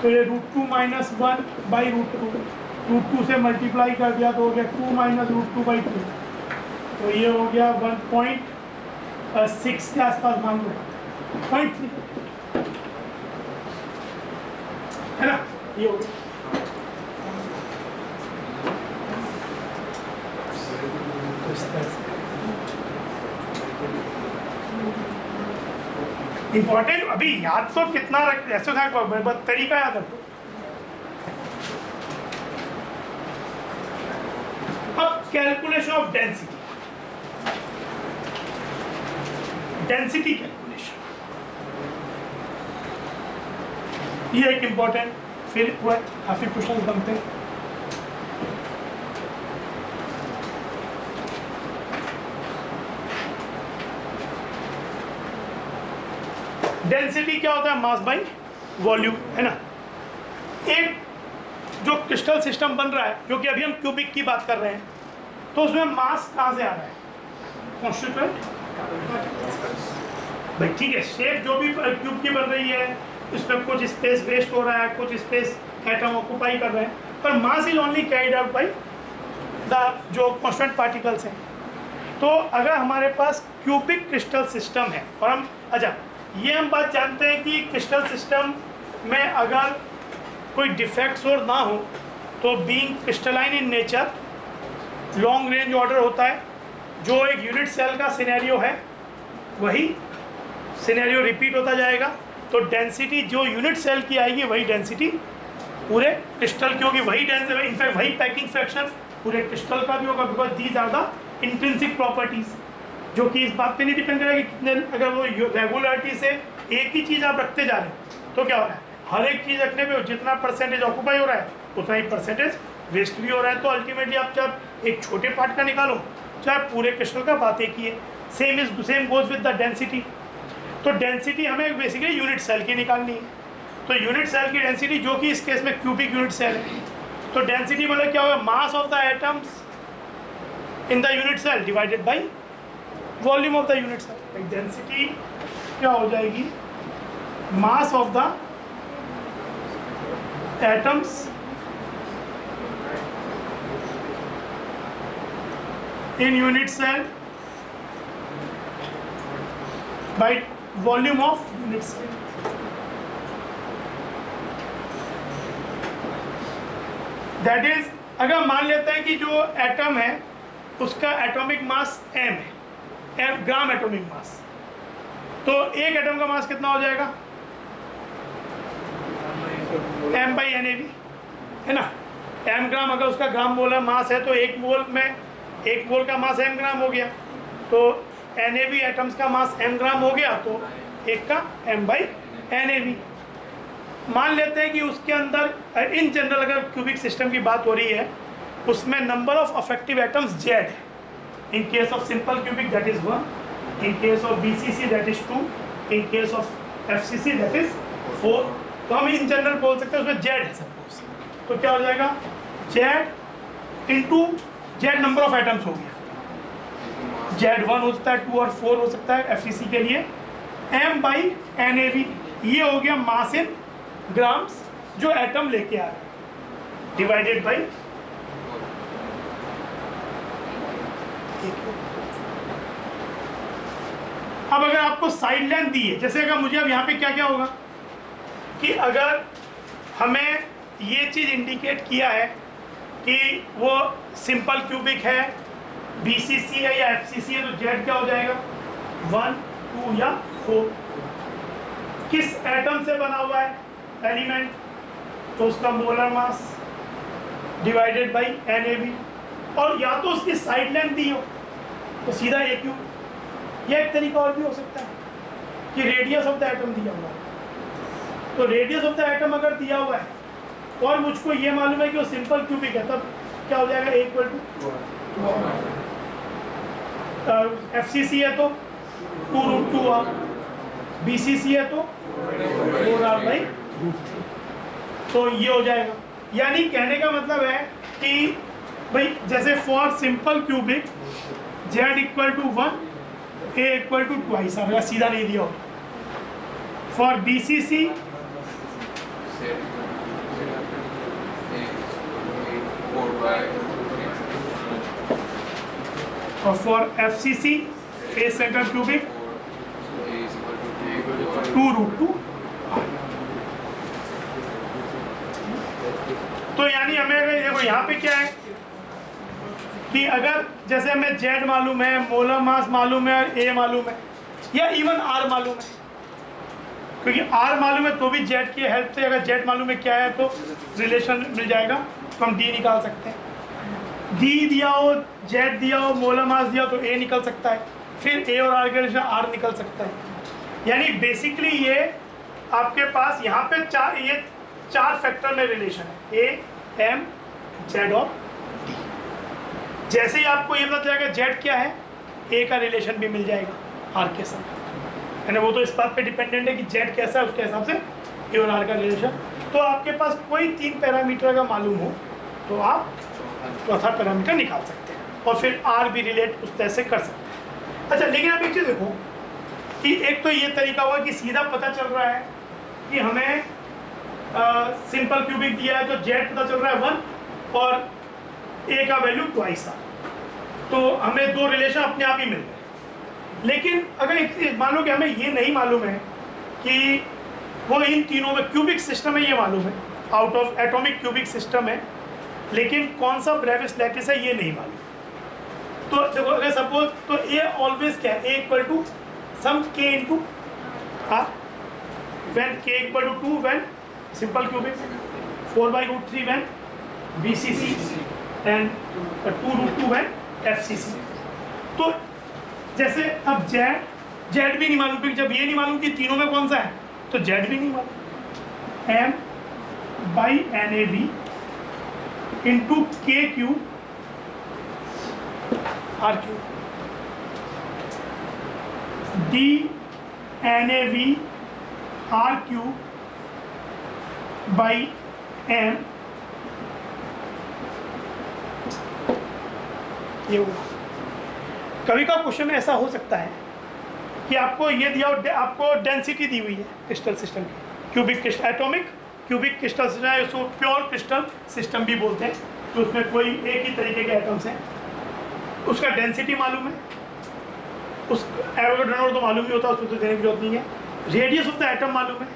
तो ये √2 - 1/√2, √2 से मल्टीप्लाई कर दिया तो हो गया 2 - √2/2, तो ये हो गया 1.6 के आसपास मान लो, 0.3 है ना, ये हो गया। इंपॉर्टेंट अभी याद तो कितना रख, ऐसे था बस तरीका याद रखो। अब calculation of density, density calculation, ये एक इंपॉर्टेंट फिर हुआ, काफी क्वेश्चन बनते हैं। डेंसिटी क्या होता है, मास बाई वॉल्यूम, है ना। एक जो क्रिस्टल सिस्टम बन रहा है, जो कि अभी हम क्यूबिक की बात कर रहे हैं, तो उसमें मास कहाँ से आ रहा है, कॉन्स्टिट्यूएंट भाई, ठीक है। शेप जो भी क्यूब की बन रही है, इसमें कुछ स्पेस वेस्ट हो रहा है, कुछ स्पेस एटम ऑक्यूपाई कर रहे हैं, पर mass is only carried out by the जो कॉन्स्टेंट पार्टिकल्स हैं। तो अगर हमारे पास क्यूबिक क्रिस्टल सिस्टम है, और हम अच्छा ये हम बात जानते हैं कि क्रिस्टल सिस्टम में अगर कोई डिफेक्ट्स और ना हो, तो being crystalline in nature long range order होता है। जो एक यूनिट सेल का सिनेरियो है वही सिनेरियो रिपीट होता जाएगा, तो डेंसिटी जो यूनिट सेल की आएगी वही डेंसिटी पूरे क्रिस्टल की होगी, वही डेंसिटी, इनफैक्ट वही पैकिंग फ्रैक्शन पूरे क्रिस्टल का भी होगा, because these are the intrinsic properties, जो कि इस बात पे नहीं डिपेंड करेगा कि कितने, अगर वो रेगुलरिटी से एक ही चीज़ आप रखते जा रहे हैं तो क्या हो रहा है, हर एक चीज़ रखने पे जितना परसेंटेज ऑक्यूपाई हो रहा है उतना ही परसेंटेज वेस्ट भी हो रहा है। तो अल्टीमेटली आप चाहे एक छोटे पार्ट का निकालो चाहे पूरे क्रिस्टल का, बात एक ही है। Same goes with the density. तो डेंसिटी हमें बेसिकली यूनिट सेल की निकालनी है, तो यूनिट सेल की डेंसिटी, जो कि इस केस में क्यूबिक यूनिट सेल है, तो डेंसिटी मतलब क्या होगा, mass of the atoms in the unit cell divided by volume of the unit cell. Density क्या हो जाएगी, mass of the atoms in unit cell by volume of unit cell। That is, अगर मान लेते हैं कि जो एटम है उसका एटॉमिक मास m है, m ग्राम एटॉमिक मास, तो एक एटम का मास कितना हो जाएगा, m/NaV, है ना। m ग्राम अगर उसका ग्राम मोलर मास है तो एक मोल का मास m ग्राम हो गया, तो NaV एटम्स का मास m ग्राम हो गया, तो एक का m/NaV। मान लेते हैं कि उसके अंदर इन जनरल अगर क्यूबिक सिस्टम की बात हो रही है, उसमें number of affective atoms Z है। In case of simple cubic that is 1, in case of BCC that is 2, in case of FCC that is 4। तो हम इन जनरल बोल सकते हैं उसमें Z है सपोज, तो क्या हो जाएगा, Z into Z number of atoms हो गया, Z1 हो सकता है, 2 और 4 हो सकता है FCC के लिए, m/NaV ये हो गया मास इन ग्राम्स जो एटम लेके आ रहे हैं, डिवाइडेड बाई अब अगर आपको साइड लेंथ दी है, जैसे अगर मुझे अब यहाँ पे क्या क्या होगा कि अगर हमें ये चीज़ इंडिकेट किया है कि वो सिंपल क्यूबिक है, BCC है या FCC है, तो Z क्या हो जाएगा, 1, 2 या 4। किस एटम से बना हुआ है एलिमेंट, तो उसका molar mass divided by NaV, और या तो उसकी साइड लेंथ दी हो तो सीधा AQ, या एक तरीका और भी हो सकता है कि रेडियस ऑफ द एटम दिया हुआ है, तो रेडियस ऑफ द एटम अगर दिया हुआ है और मुझको ये मालूम है कि वो सिंपल क्यूबिक है, तब क्या हो जाएगा, इक्वल टू FCC है तो 2√2r, BCC है तो 4r/√3, तो ये हो जाएगा। यानी कहने का मतलब है कि भाई जैसे for simple cubic z equal to 1, a equal to 2r, अगर सीधा नहीं दिया हो। फॉर BCC और for FCC face centre cubic 2√2। तो यानी हमें देखो यहाँ पे क्या है कि अगर जैसे हमें Z मालूम है, मोलर मास मालूम है, A मालूम है, या इवन R मालूम है, क्योंकि R मालूम है तो भी Z की हेल्प से अगर Z मालूम है क्या है तो रिलेशन मिल जाएगा, तो हम D निकाल सकते हैं। D दिया हो, Z दिया हो, मोलर मास दिया हो तो A निकल सकता है, फिर A और R के रिलेशन R निकल सकता है। यानी बेसिकली ये आपके पास यहाँ पे चार फैक्टर में रिलेशन है, A, M, Z और D। जैसे ही आपको ये पता चलेगा Z क्या है, A का रिलेशन भी मिल जाएगा R के साथ, यानी वो तो इस बात पे डिपेंडेंट है कि Z कैसा है, उसके हिसाब से A और R का रिलेशन। तो आपके पास कोई 3 पैरामीटर का मालूम हो तो आप चौथा पैरामीटर निकाल सकते हैं और फिर R भी रिलेट उस तरह से कर सकते हैं। अच्छा, लेकिन आप एक चीज़ देखो कि एक तो ये तरीका हुआ कि सीधा पता चल रहा है कि हमें सिंपल क्यूबिक दिया है तो Z पता चल रहा है 1 और A का वैल्यू 2r, तो हमें दो रिलेशन अपने आप ही मिल गए। लेकिन अगर एक मान लो कि हमें ये नहीं मालूम है कि वो इन तीनों में क्यूबिक सिस्टम है, ये मालूम है, out of atomic cubic system है, लेकिन कौन सा ब्रेविस लैटिस है ये नहीं मालूम। तो देखो अगर सपोज तो A ऑलवेज क्या है, A equal to some K into R, when K equal to 2 when simple cubic, 4/√3 when BCC and 2√2 when FCC। तो जैसे अब Z भी नहीं मालूम, क्योंकि जब ये नहीं मालूम कि तीनों में कौन सा है तो Z भी नहीं मालूम। M/NaV into K³ R³ D/NaV R³/M, ये हुआ। कभी का क्वेश्चन में ऐसा हो सकता है कि आपको ये दिया, आपको डेंसिटी दी हुई है क्रिस्टल सिस्टम की, cubic crystal, atomic cubic crystal system है, उसको प्योर क्रिस्टल सिस्टम भी बोलते हैं, तो उसमें कोई एक ही तरीके के एटम्स हैं, उसका डेंसिटी मालूम है, उस एवोगाड्रो तो मालूम ही होता है, उसमें तो देने की जरूरत नहीं है, रेडियस ऑफ द एटम मालूम है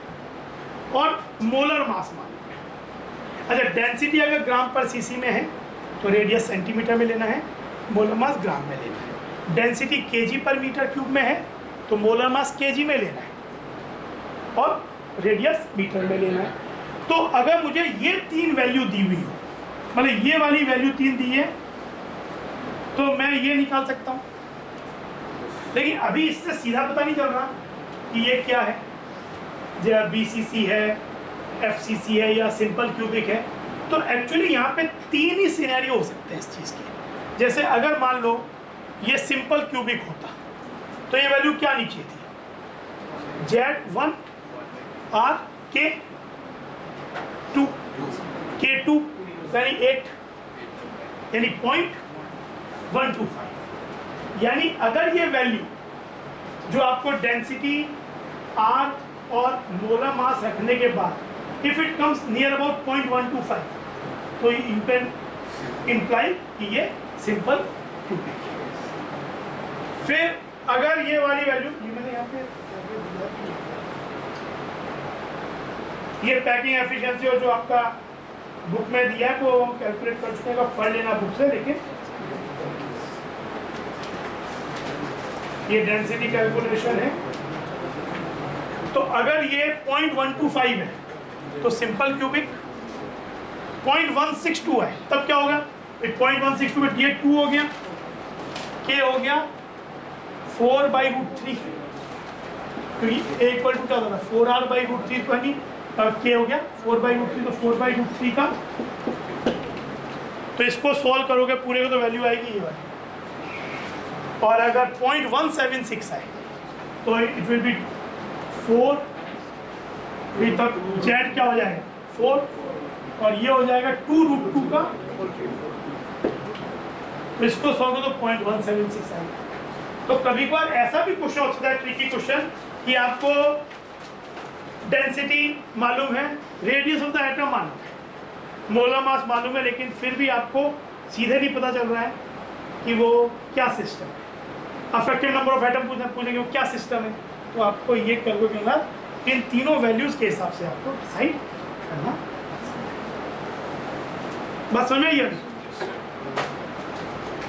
और मोलर मास मालूम है। अच्छा, डेंसिटी अगर ग्राम पर सीसी में है तो रेडियस सेंटीमीटर में लेना है, मोलर मास ग्राम में लेना है। डेंसिटी केजी पर मीटर क्यूब में है तो मोलर मास केजी में लेना है और रेडियस मीटर में लेना है। तो अगर मुझे ये 3 वैल्यू दी हुई हो, मतलब ये वाली वैल्यू 3 दी है, तो मैं ये निकाल सकता हूँ। लेकिन अभी इससे सीधा पता नहीं चल रहा कि ये क्या है, जब BCC है, FCC है या सिंपल क्यूबिक है। तो एक्चुअली यहाँ पे 3 ही सिनेरियो हो सकते हैं इस चीज़ के। जैसे अगर मान लो ये सिंपल क्यूबिक होता तो ये वैल्यू क्या नीचे थी, Z1 R K2 यानी 8 यानी 0.125। यानी अगर ये वैल्यू जो आपको डेंसिटी R और मोलर मास रखने के बाद if it comes near about 0.125 तो यू कैन इम्प्लाई कि ये सिंपल क्यूबिक है। फिर अगर ये वाली वैल्यू, ये मैंने यहाँ पे ये पैकिंग एफिशिएंसी और जो आपका बुक में दिया है वो हम कैलकुलेट कर चुके हैं, पढ़ लेना बुक से। लेकिन ये डेंसिटी कैलकुलेशन है, तो अगर ये 0.125 है तो सिंपल क्यूबिक 0.162 है, तब क्या होगा, 0.162 में ये 2 हो गया, K हो गया 4/√3, क्योंकि a इक्वल टू क्या होगा 4r/√3 तो यानी k हो गया 4/√3, तो 4/√3 का, तो इसको सॉल्व करोगे पूरे को तो वैल्यू आएगी ये वाली। और अगर 0.176 आए तो इट विल बी 4, तब z क्या हो जाएगा 4, और ये हो जाएगा 2√2 का, तो इसको सॉल्व करो तो 0.176 आएगा। तो कभी कभार ऐसा भी क्वेश्चन हो सकता है, ट्रिकी क्वेश्चन, कि आपको डेंसिटी मालूम है, रेडियस ऑफ द एटम मालूम है, मोलर मास मालूम है, लेकिन फिर भी आपको सीधे नहीं पता चल रहा है कि वो क्या सिस्टम है। अफेक्टिव नंबर ऑफ एटम पूछेंगे वो क्या सिस्टम है, तो आपको ये करके कहना इन तीनों वैल्यूज के हिसाब से आपको डिसाइड करना। बस समझ में आइए।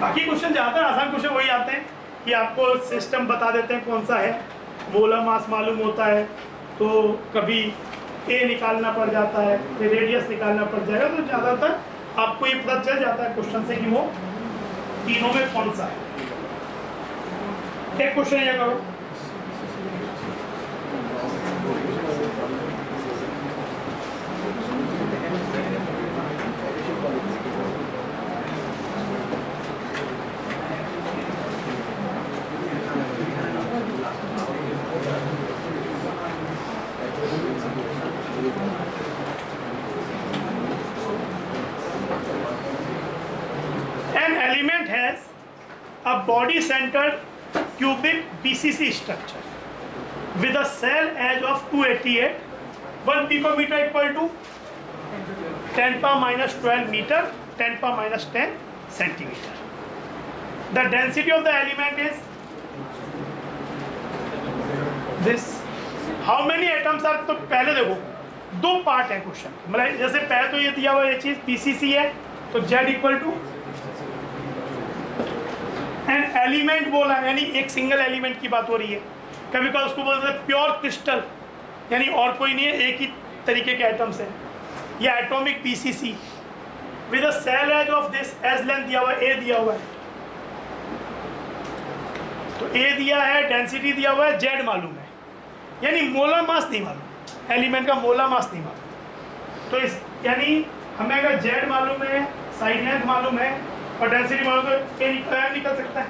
बाकी क्वेश्चन ज़्यादातर आसान क्वेश्चन वही आते हैं कि आपको सिस्टम बता देते हैं कौन सा है, मोलर मास मालूम होता है, तो कभी ए निकालना पड़ जाता है, फिर रेडियस निकालना पड़ जाएगा, तो ज़्यादातर आपको ये पता चल जाता है क्वेश्चन से कि वो तीनों में कौन सा है। एक क्वेश्चन ये करो, an element has a body centered cubic BCC structure with a cell edge of 288, 1 picometer equal to 10 power minus 12 meter, 10 power minus 10 centimeter. The density of the element is this. How many atoms are? तो पहले देखो दो part है question, मतलब जैसे पहले तो ये दिया हुआ ये चीज BCC है, तो Z equal to n element बोला, यानी एक सिंगल एलिमेंट की बात हो रही है। कभी कभी उसको बोलते हैं प्योर क्रिस्टल, यानी और कोई नहीं है, एक ही तरीके के एटम्स हैं, या atomic BCC with a cell edge of this, edge length दिया हुआ है, ए दिया हुआ है, तो ए दिया है, डेंसिटी दिया हुआ है, जेड मालूम है, यानी मोलर मास नहीं मालूम, एलिमेंट का मोलर मास नहीं मालूम। तो इस यानी हमें अगर जेड मालूम है, साइड लेंथ मालूम है और डेंसिटी मालूम है, तो ए निकल सकता है,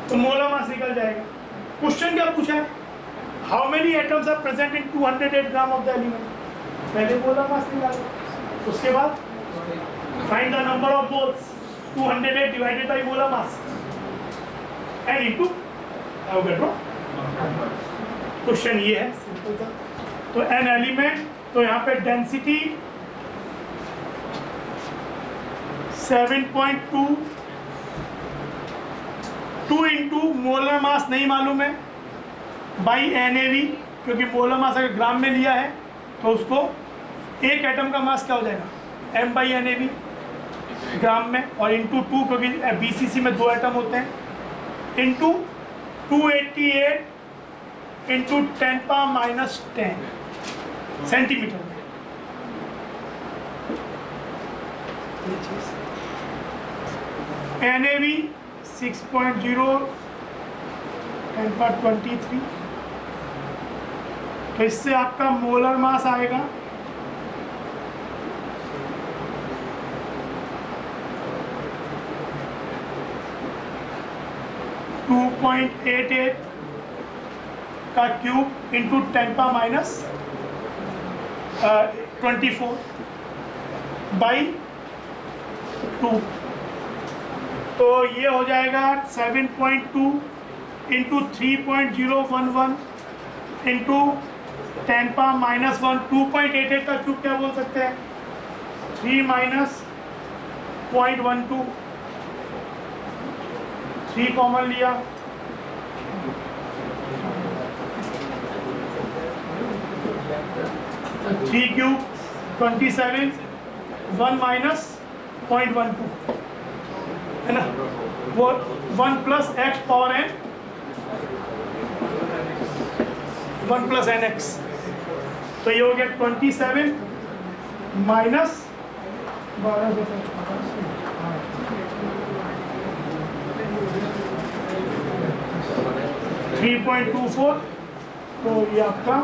तो मोलर मास निकल जाएगा। क्वेश्चन क्या पूछा है, how many atoms are present in 208 gram of the element, पहले मोलर मास निकालो, उसके बाद find the number of moles, 208 divided by molar mass and into Avogadro. Question ये है सिंपल सा। तो एन एलिमेंट, तो यहाँ पे डेंसिटी 7.2 2 इंटू मोलर मास नहीं मालूम है बाई NaV, क्योंकि मोलर मास अगर ग्राम में लिया है तो उसको एक एटम का मास क्या हो जाएगा m/NaV ग्राम में, और इंटू 2 क्योंकि BCC में 2 एटम होते हैं, into 288 into 10 power minus 10 centimetre में। ये चीज़ NaV 6.0 10 पावर 23, तो इससे आपका मोलर मास आएगा 2.88 का cube into 10 power minus 24 by 2, तो ये हो जाएगा 7.2 इंटू 3.011 इंटू 10 पावर माइनस 1, 2.88 का क्यूब क्या बोल सकते हैं 3 माइनस 0.12, 3 कॉमन लिया, 3 क्यूब 27, 1 माइनस 0.12 है ना, वो 1 plus x power n, 1 plus nx, तो ये हो गया 27 माइनस 12 3.24, तो ये आपका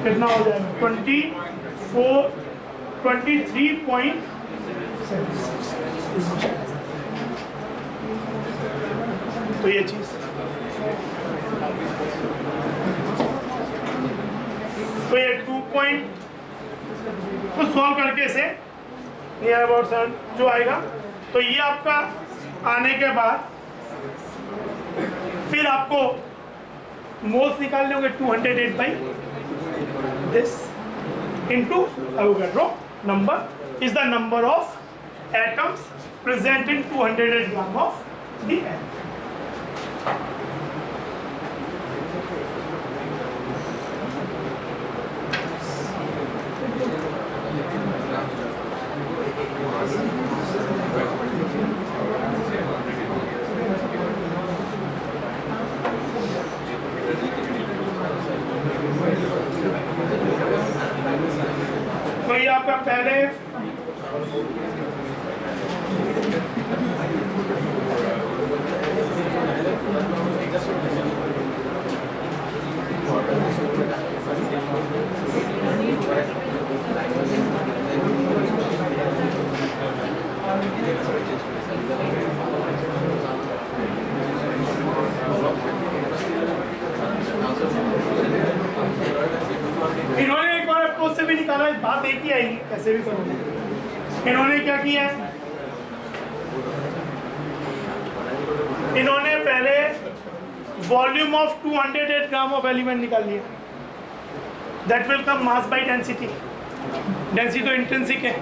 कितना हो जाएगा 23.76। तो ये चीज़, तो ये 2 पॉइंट तो सॉल्व करके से नियर अबाउट 7 जो आएगा, तो ये आपका आने के बाद फिर आपको मोल्स निकालने होंगे 208 by this into Avogadro number is the number of atoms present in 208 gram of the air. तो ये आपका पहले इन्होंने एक बार अप्रोच से भी निकाला, इस बात एक ही आएगी कैसे भी करोगे। इन्होंने क्या किया है, इन्होंने पहले volume of 208 gram of element निकाल लिया, that will come mass by density, density तो इंट्रिंसिक है,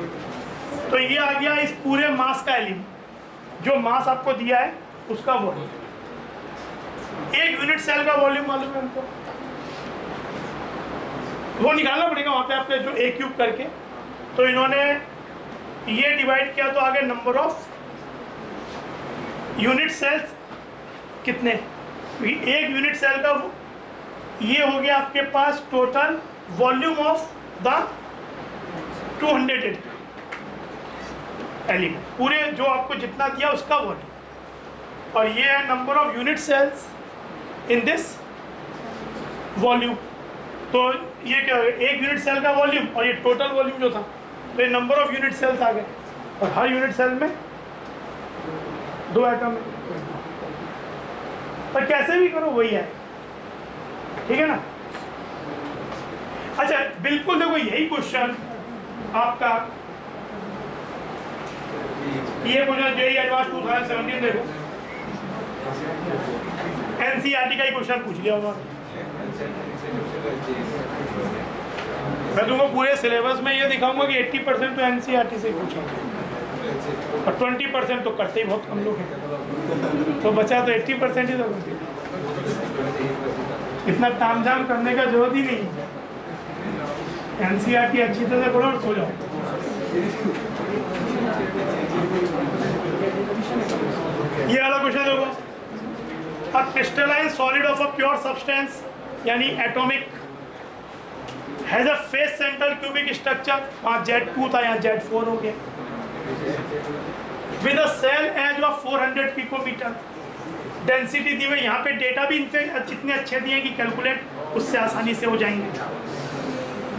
तो ये आ गया इस पूरे मास का एलिमेंट, जो मास आपको दिया है उसका वॉल्यूम। एक यूनिट सेल का वॉल्यूम मालूम है हमको, वो निकालना पड़ेगा वहाँ पे आपके जो ए क्यूब करके। तो इन्होंने ये डिवाइड किया तो आगे नंबर ऑफ यूनिट सेल्स कितने, एक यूनिट सेल का ये हो गया आपके पास total volume of the 208 element, पूरे जो आपको जितना दिया उसका वॉल्यूम, और ये है number of unit cells in this volume. तो ये क्या हो गया, एक यूनिट सेल का वॉल्यूम और ये टोटल वॉल्यूम जो था, तो ये नंबर ऑफ यूनिट सेल्स आ गए, और हर यूनिट सेल में 2 एटम है, पर कैसे भी करो वही है, ठीक है ना। अच्छा बिल्कुल देखो यही क्वेश्चन आपका ये क्वेश्चन जेईई एडवांस 2017 देखो, एनसीईआरटी का ही क्वेश्चन पूछ लिया उन्होंने। मैं तुमको पूरे सिलेबस में ये दिखाऊंगा कि 80% तो एनसीईआरटी से पूछा और 20% तो करते ही बहुत कम लोग हैं, तो बचा तो 80% ही तो। इतना तामझाम करने का जरूरत ही नहीं, एनसीईआरटी अच्छी तरह से पढ़ो और सो जाओ। ये वाला क्वेश्चन देखो, a crystalline solid of a pure substance यानी atomic has a face central cubic structure, वहाँ Z2 था यहाँ Z4 हो गया, with a cell edge of 400 picometre, density दी हुई, यहाँ पे डेटा भी इनके जितने अच्छे दिए कि कैलकुलेट उससे आसानी से हो जाएंगे।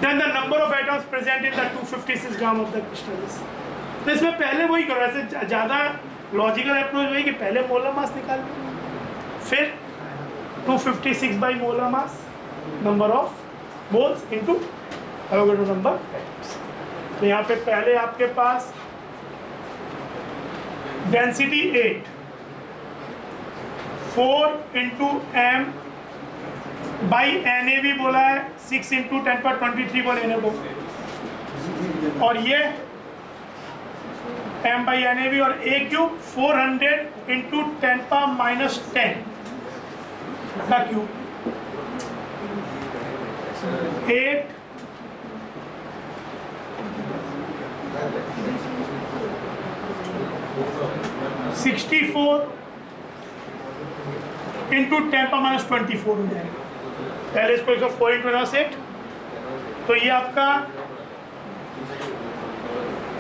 Then the number of atoms present in the 256 grams of the crystals. तो इसमें पहले वही करो, ऐसे ज़्यादा लॉजिकल अप्रोच वही कि पहले मोलर मास निकाल लो, फिर 256 by molar mass number of moles into Avogadro number atoms. तो यहाँ पे पहले आपके पास density 8, 4 into M by N A भी बोला है, 6 इंटू 10⁻23 बोले एन ए को, और ये एम बाई एन ए भी, और ए क्यूब 400 इंटू 10⁻−10 का क्यूब, 8 64 इंटू 10⁻24 हो जाएगा। पहले इसको 4 इंटू 8, तो ये आपका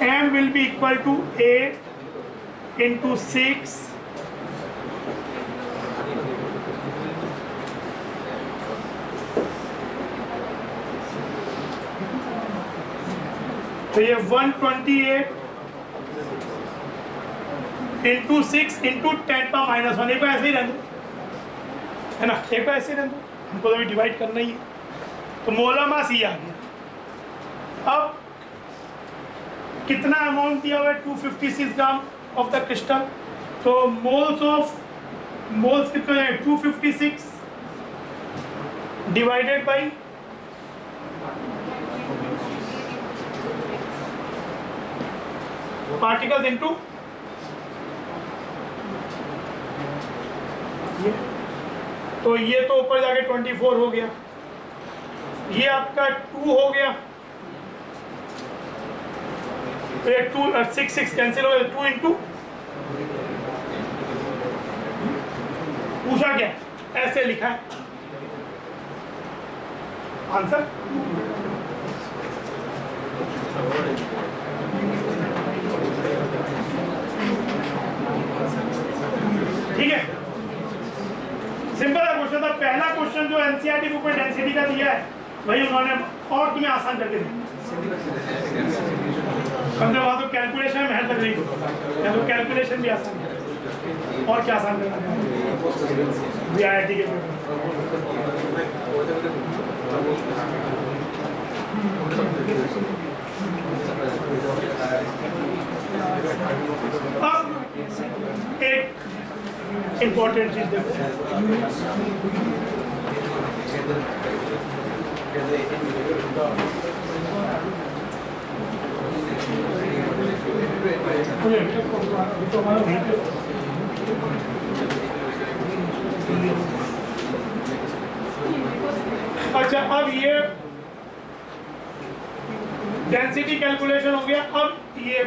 m will be equal to 8 into 6 तो ये 128 इंटू 6 इंटू 10⁻⁻1, एक बार ऐसे ही रहने दो, है ना, एक बार ऐसे ही रहने दो, हमको तो अभी डिवाइड करना ही है। तो मोलर मास ये आ गया। अब कितना अमाउंट दिया हुआ है, 256 ग्राम ऑफ द क्रिस्टल। तो मोल्स कितने हैं, 256 डिवाइडेड बाई पार्टिकल्स इनटू तो ये तो ऊपर जाके 24 हो गया, ये आपका 2 हो गया, तो ये 2 6 कैंसिल हो गया, 2 इंटू पूछा क्या, ऐसे लिखा है आंसर। ठीक है, सिंपल क्वेश्चन था। पहला क्वेश्चन जो एनसीईआरटी बुक में डेंसिटी का दिया है वही उन्होंने और तुम्हें आसान करके दिया। कम से वहां तो कैलकुलेशन में मेहनत लग रही थी, तो कैलकुलेशन भी आसान है। और क्या आसान करना है VIIT के अब एक इंपॉर्टेंट चीज देखो, अच्छा अब ये डेंसिटी कैलकुलेशन हो गया। अब ये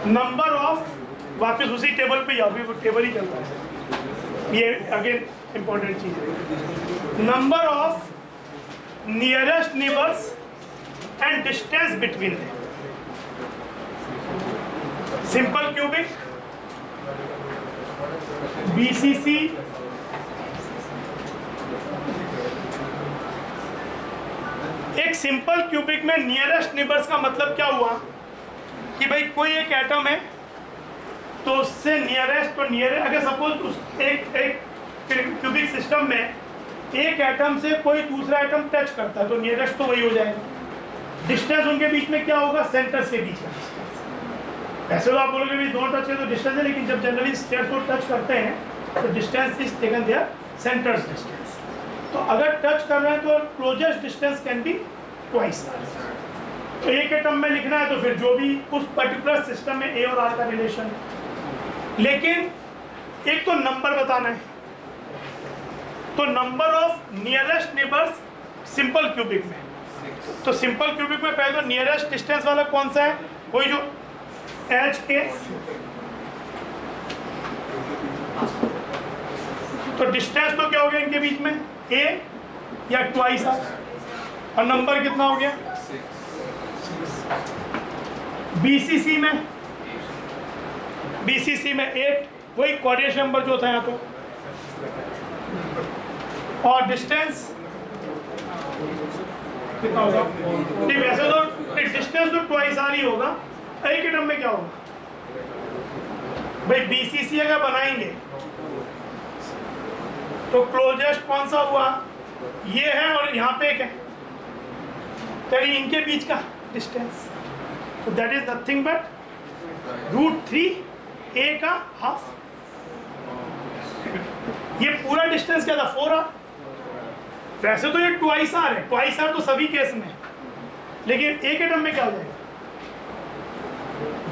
नंबर ऑफ, वापस उसी टेबल पे जाओ, वो टेबल ही चलता है, ये अगेन इंपॉर्टेंट चीज है। Number of nearest neighbours and distance between them. Simple cubic BCC एक सिंपल क्यूबिक में नियरेस्ट नेबर्स का मतलब क्या हुआ कि भाई कोई एक एटम है तो उससे नियरेस्ट, तो नियरेस्ट अगर सपोज उस एक क्यूबिक सिस्टम में एक एटम से कोई दूसरा एटम टच करता है तो नियरेस्ट तो वही हो जाएगा। डिस्टेंस उनके बीच में क्या होगा, सेंटर्स के बीच में। ऐसे तो आप बोलोगे भी दोनों टच है तो डिस्टेंस है, लेकिन जब जनरली स्टेट्स को टच करते हैं तो distance is taken there centres distance. तो अगर टच कर रहे हैं तो closest distance can be twice. तो एक एटम में लिखना है तो फिर जो भी उस पर्टिकुलर सिस्टम में ए और आर का रिलेशन है, लेकिन एक तो नंबर बताना है। तो number of nearest neighbours simple cubic में, तो सिंपल क्यूबिक में पहले तो नियरेस्ट डिस्टेंस वाला कौन सा है, वही जो एच के, तो डिस्टेंस तो क्या हो गया इनके बीच में, ए या ट्वाइस आर, और नंबर कितना हो गया 6। BCC में 8, वही कोऑर्डिनेशन नंबर जो था यहाँ तो, और डिस्टेंस कितना होगा, नहीं वैसे तो डिस्टेंस तो ट्वाइस आर ही होगा। एक एटम में क्या होगा भाई, BCC अगर बनाएंगे तो क्लोजेस्ट कौन सा हुआ, ये है और यहाँ पे एक है, तो इनके बीच का डिस्टेंस, तो that is nothing but √3 A का हाफ। ये पूरा डिस्टेंस क्या था, 4R। वैसे तो ये ट्वाइस आर है, ट्वाइस आर तो सभी केस में, लेकिन एक एटम में क्या हो जाएगा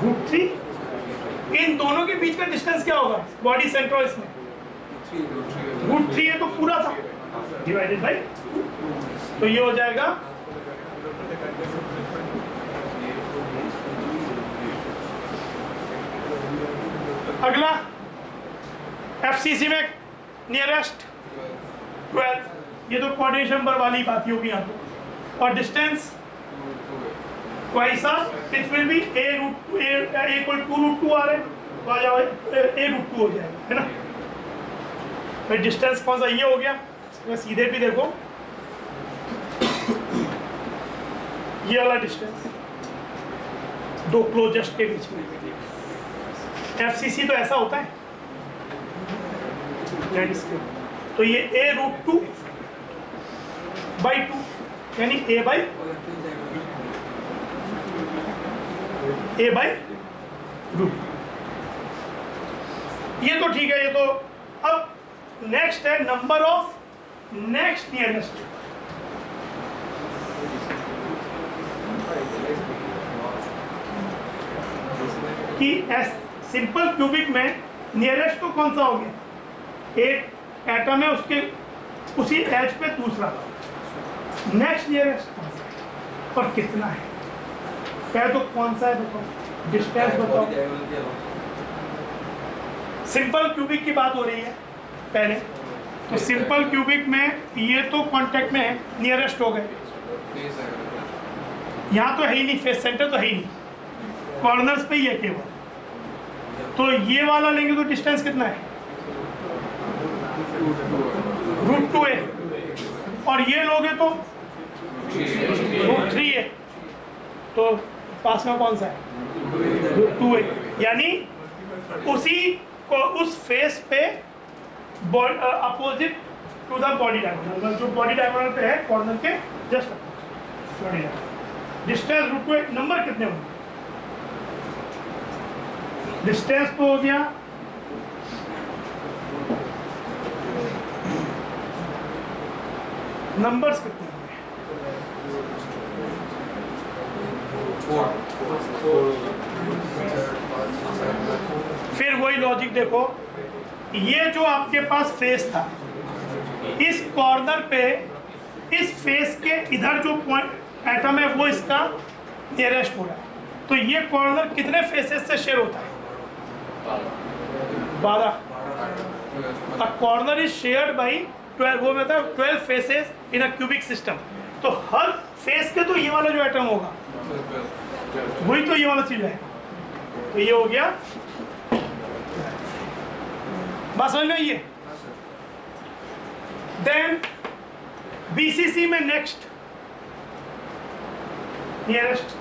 √3। इन दोनों के बीच का डिस्टेंस क्या होगा, बॉडी सेंटर और इसमें √3 है तो पूरा था डिवाइडेड बाई, तो ये हो जाएगा अगला FCC में नियरेस्ट 12, ये तो कोऑर्डिनेशन नंबर वाली बात ही होगी यहाँ तो, और distance twice r, it will be A equal to √2 आ रहे तो आ जाओ A √2 हो जाएगा, है ना। भाई डिस्टेंस कौन सा, ये हो गया। सीधे भी देखो ये वाला डिस्टेंस दो क्लोजेस्ट के बीच में। FCC तो ऐसा होता है, तो ये a√2/2 यानी a/√2। ये तो ठीक है, ये तो। अब नेक्स्ट है नंबर ऑफ नेक्स्ट नियरेस्ट, कि सिंपल क्यूबिक में नियरेस्ट तो कौन सा हो गया, एक एटम है उसके उसी एज पे दूसरा, नेक्स्ट नियरेस्ट कौन सा है और कितना है, क्या तो कौन सा है बताओ, डिस्टेंस बताओ। सिंपल क्यूबिक की बात हो रही है पहले, तो सिंपल क्यूबिक में ये तो कांटेक्ट में है, नियरेस्ट हो गए, यहाँ तो है ही नहीं, फेस सेंटर तो है ही नहीं, कॉर्नर्स पे ही है केवल, तो ये वाला लेंगे तो डिस्टेंस कितना है, √2 है, और ये लोगे तो √3 है, तो पास में कौन सा है, √2 है, यानी उसी को उस फेस पे opposite to the body diagonal, जो बॉडी डायगोनल पे है कॉर्नर के जस्ट बॉडी डायगोनल। डिस्टेंस √2 है, नंबर कितने होंगे, डिस्टेंस तो हो गया नंबर्स कितने होंगे, फिर वही लॉजिक देखो, ये जो आपके पास फेस था, इस कॉर्नर पे इस फेस के इधर जो पॉइंट एटम है वो इसका नियरेस्ट हो रहा है, तो ये कॉर्नर कितने फेसेस से शेयर होता है, 12। A corner is shared by 12, वो मतलब 12 faces in a cubic system, तो हर फेस के तो ये वाला जो एटम होगा वही तो ये वाला चीज है, तो ये हो गया, बात समझ में आई है। देन BCC में नेक्स्ट नियरेस्ट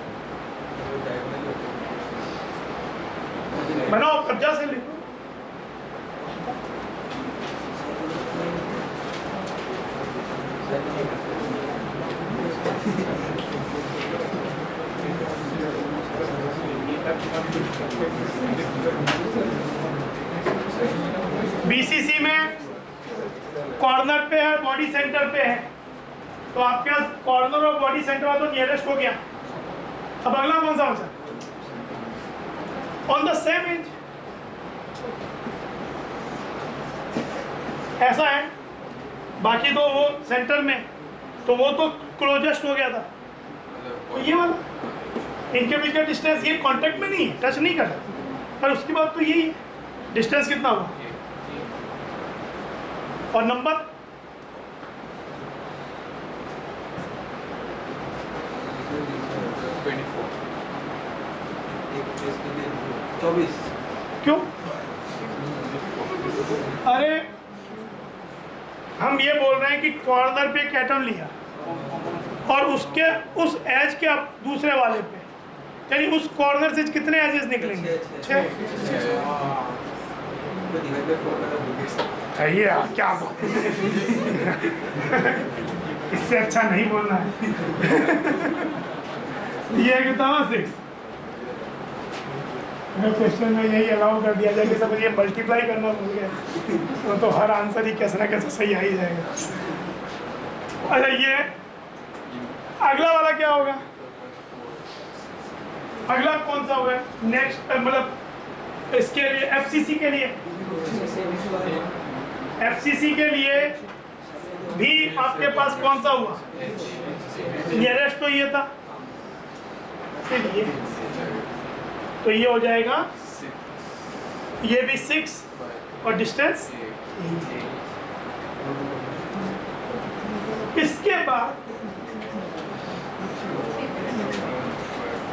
बनाओ, कब्जा से लिखो, BCC में कॉर्नर पे है, बॉडी सेंटर पे है, तो आपके पास कॉर्नर और बॉडी सेंटर वाला तो नियरेस्ट हो गया। अब अगला कौन सा बचा, ऑन द सेम एज, ऐसा है, बाकी तो वो सेंटर में, तो वो तो क्लोजेस्ट हो गया था, तो ये वाला इनके बीच का डिस्टेंस, ये कांटेक्ट में नहीं है, टच नहीं कर रहा, पर उसके बाद तो यही है, डिस्टेंस कितना हुआ, और नंबर 24। क्यों, अरे हम ये बोल रहे हैं कि कॉर्नर पे एक एटम लिया और उसके उस एज के अब दूसरे वाले पे, यानी उस कॉर्नर से कितने एजेस निकलेंगे, 6। ये क्या इससे अच्छा नहीं बोलना है। ये कितना 6 क्वेश्चन में यही अलाउ कर दिया जाए कि सब ये मल्टीप्लाई करना भूल गए तो हर आंसर ही कैसे ना कैसे सही आ ही जाएगा। अच्छा, ये अगला वाला क्या होगा, अगला कौन सा होगा नेक्स्ट, मतलब इसके लिए FCC के लिए, FCC के लिए भी आपके पास कौन सा हुआ, नियरेस्ट तो ये था, फिर ये, तो ये हो जाएगा, ये भी 6 और डिस्टेंस। इसके बाद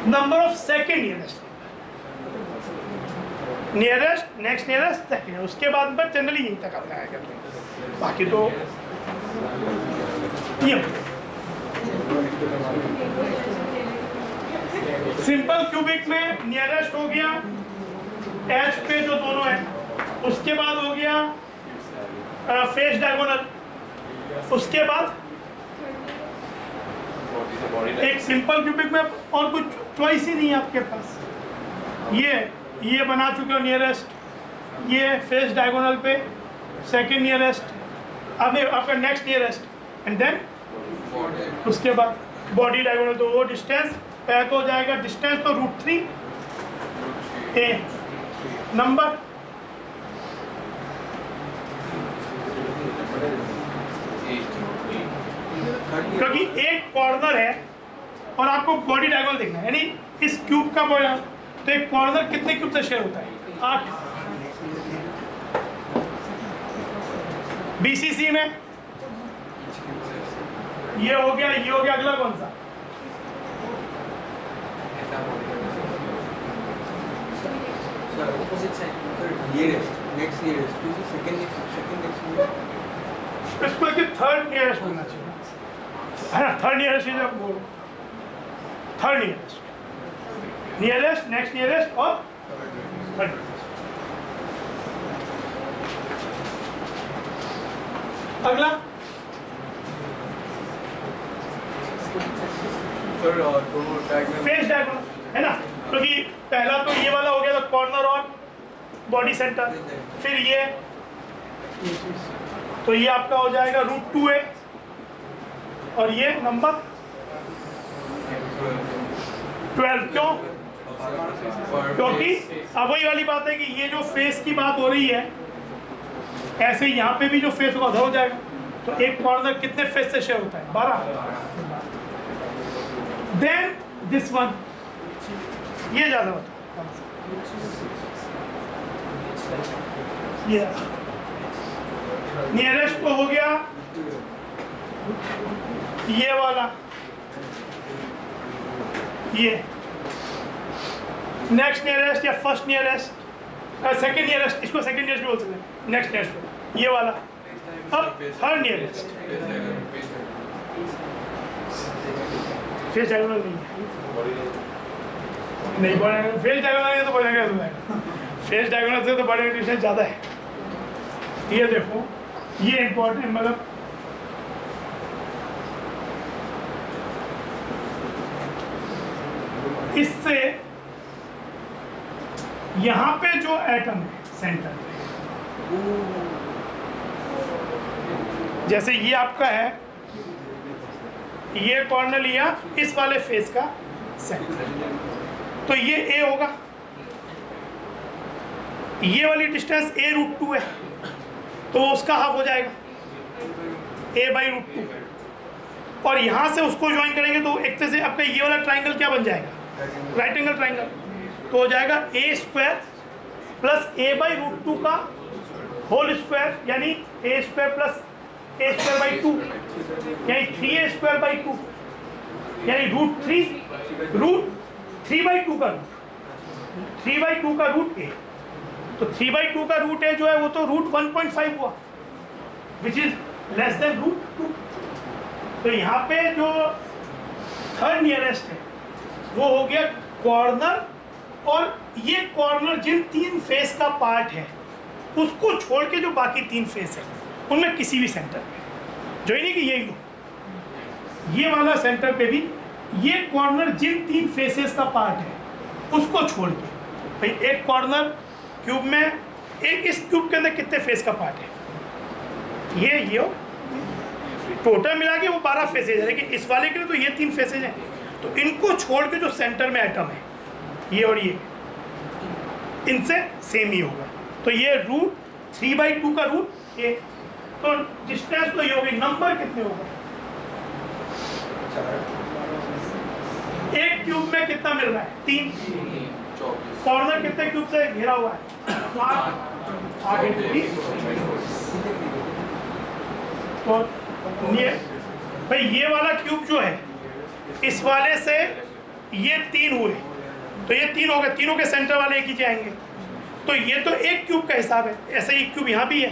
number of second nearest, next nearest, second, उसके बाद पर जनरली यहीं तक आता है, बाकी तो ये सिंपल क्यूबिक में नियरेस्ट हो गया एच पे जो दोनों है, उसके बाद हो गया फेस डायगोनल, उसके बाद एक सिंपल क्यूबिक में और कुछ चॉइस ही नहीं है आपके पास। ये बना चुके हो नियरेस्ट, ये फेस डायगोनल पे सेकंड नियरेस्ट, अब आपका नेक्स्ट नियरेस्ट एंड देन उसके बाद बॉडी डायगोनल। तो वो डिस्टेंस पैक हो जाएगा। डिस्टेंस तो √3 ए नंबर, क्योंकि एक कॉर्नर है और आपको बॉडी डायगोनल देखना है, यानी इस क्यूब का बॉडी, तो एक कॉर्नर कितने क्यूब से शेयर होता है? 8। बीसीसी में ये हो गया, ये हो गया, अगला कौन सा? इसको थर्ड नियरेस्ट होना चाहिए, है ना? Third nearest is third nearest, nearest, next nearest और थर्ड। अगला फेस डायगोनल, है ना? क्योंकि पहला तो ये वाला हो गया था कॉर्नर और बॉडी सेंटर, फिर ये, तो ये आपका हो जाएगा √2a और ये नंबर 12। क्यों? क्योंकि अब वही वाली बात है कि ये जो फेस की बात हो रही है, ऐसे यहाँ पे भी जो फेस होगा उधर हो जाएगा। तो एक कॉर्नर कितने फेस से शेयर होता है? 12। देन दिस वन, ये ज्यादा होता है, ये नियरेस्ट तो हो गया ये वाला, ये नेक्स्ट नियरेस्ट या फर्स्ट नियरेस्ट, सेकंड नियरेस्ट, इसको सेकंड नियरेस्ट बोल सकते हैं, नेक्स्ट नियरेस्ट ये वाला। अब थर्ड नियरेस्ट, फेस डायगोनल नहीं, फेस डायगोनल तो बड़ा फेस डायगोनल से तो बड़े डिस्टेंस ज़्यादा है। ये देखो, ये इंपॉर्टेंट, मतलब इससे यहाँ पे जो एटम है सेंटर में, जैसे ये आपका है, ये कॉर्नर लिया इस वाले फेस का सेंटर, तो ये ए होगा, ये वाली डिस्टेंस a √2 है, तो उसका हाफ हो जाएगा a/√2, और यहाँ से उसको ज्वाइन करेंगे तो एक तरह से आपका ये वाला ट्राइंगल क्या बन जाएगा? Right angle triangle. तो हो जाएगा a² प्लस a/√2 का होल स्क्वायर, यानी a² प्लस a²/2, यानी 3a²/2, यानी √3 √3/2 का रूट, 3/2 का √a, तो 3/2 का √a जो है वो तो √1.5 हुआ, विच इज लेस देन √2। तो यहाँ पे जो थर्ड नियरेस्ट है वो हो गया कॉर्नर, और ये कॉर्नर जिन 3 फेस का पार्ट है उसको छोड़ के जो बाकी 3 फेस है उनमें किसी भी सेंटर पे, जो ही नहीं कि यही लो, ये वाला सेंटर पे भी ये कॉर्नर जिन 3 फेसेस का पार्ट है उसको छोड़ के, भाई एक कॉर्नर क्यूब में, एक इस क्यूब के अंदर कितने फेस का पार्ट है? ये और टोटल मिला के वो 12 फेसेज है, लेकिन इस वाले के लिए तो ये 3 फेसेज हैं, तो इनको छोड़ के जो सेंटर में एटम है ये और ये, इनसे सेम ही होगा। तो ये √3/2 का रूट ए, तो डिस्टेंस तो ये होगी, नंबर कितने होगा? एक क्यूब में कितना मिल रहा है? 3। कॉर्नर कितने क्यूब से घिरा हुआ है? 8 तो भाई ये वाला क्यूब जो है इस वाले से ये 3 हुए, तो ये 3 हो गए, तीनों के सेंटर वाले एक ही जाएंगे, तो ये तो एक क्यूब का हिसाब है। ऐसे ही क्यूब यहाँ भी है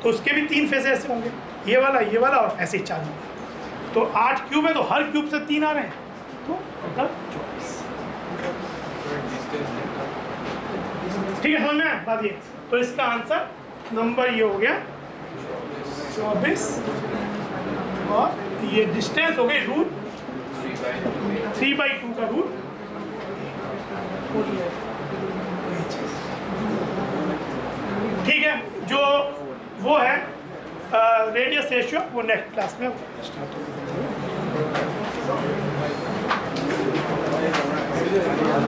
तो उसके भी 3 फेस ऐसे होंगे, ये वाला और ऐसे ही 4 होंगे। तो 8 क्यूब है तो हर क्यूब से 3 आ रहे हैं, तो टोटल 24। ठीक है, समझ में आया बात ये? तो इसका आंसर नंबर ये हो गया 24 और ये डिस्टेंस हो गई रूट 3/2 का रूट। ठीक है, जो वो है रेडियस रेशियो वो नेक्स्ट क्लास में स्टार्ट होगा।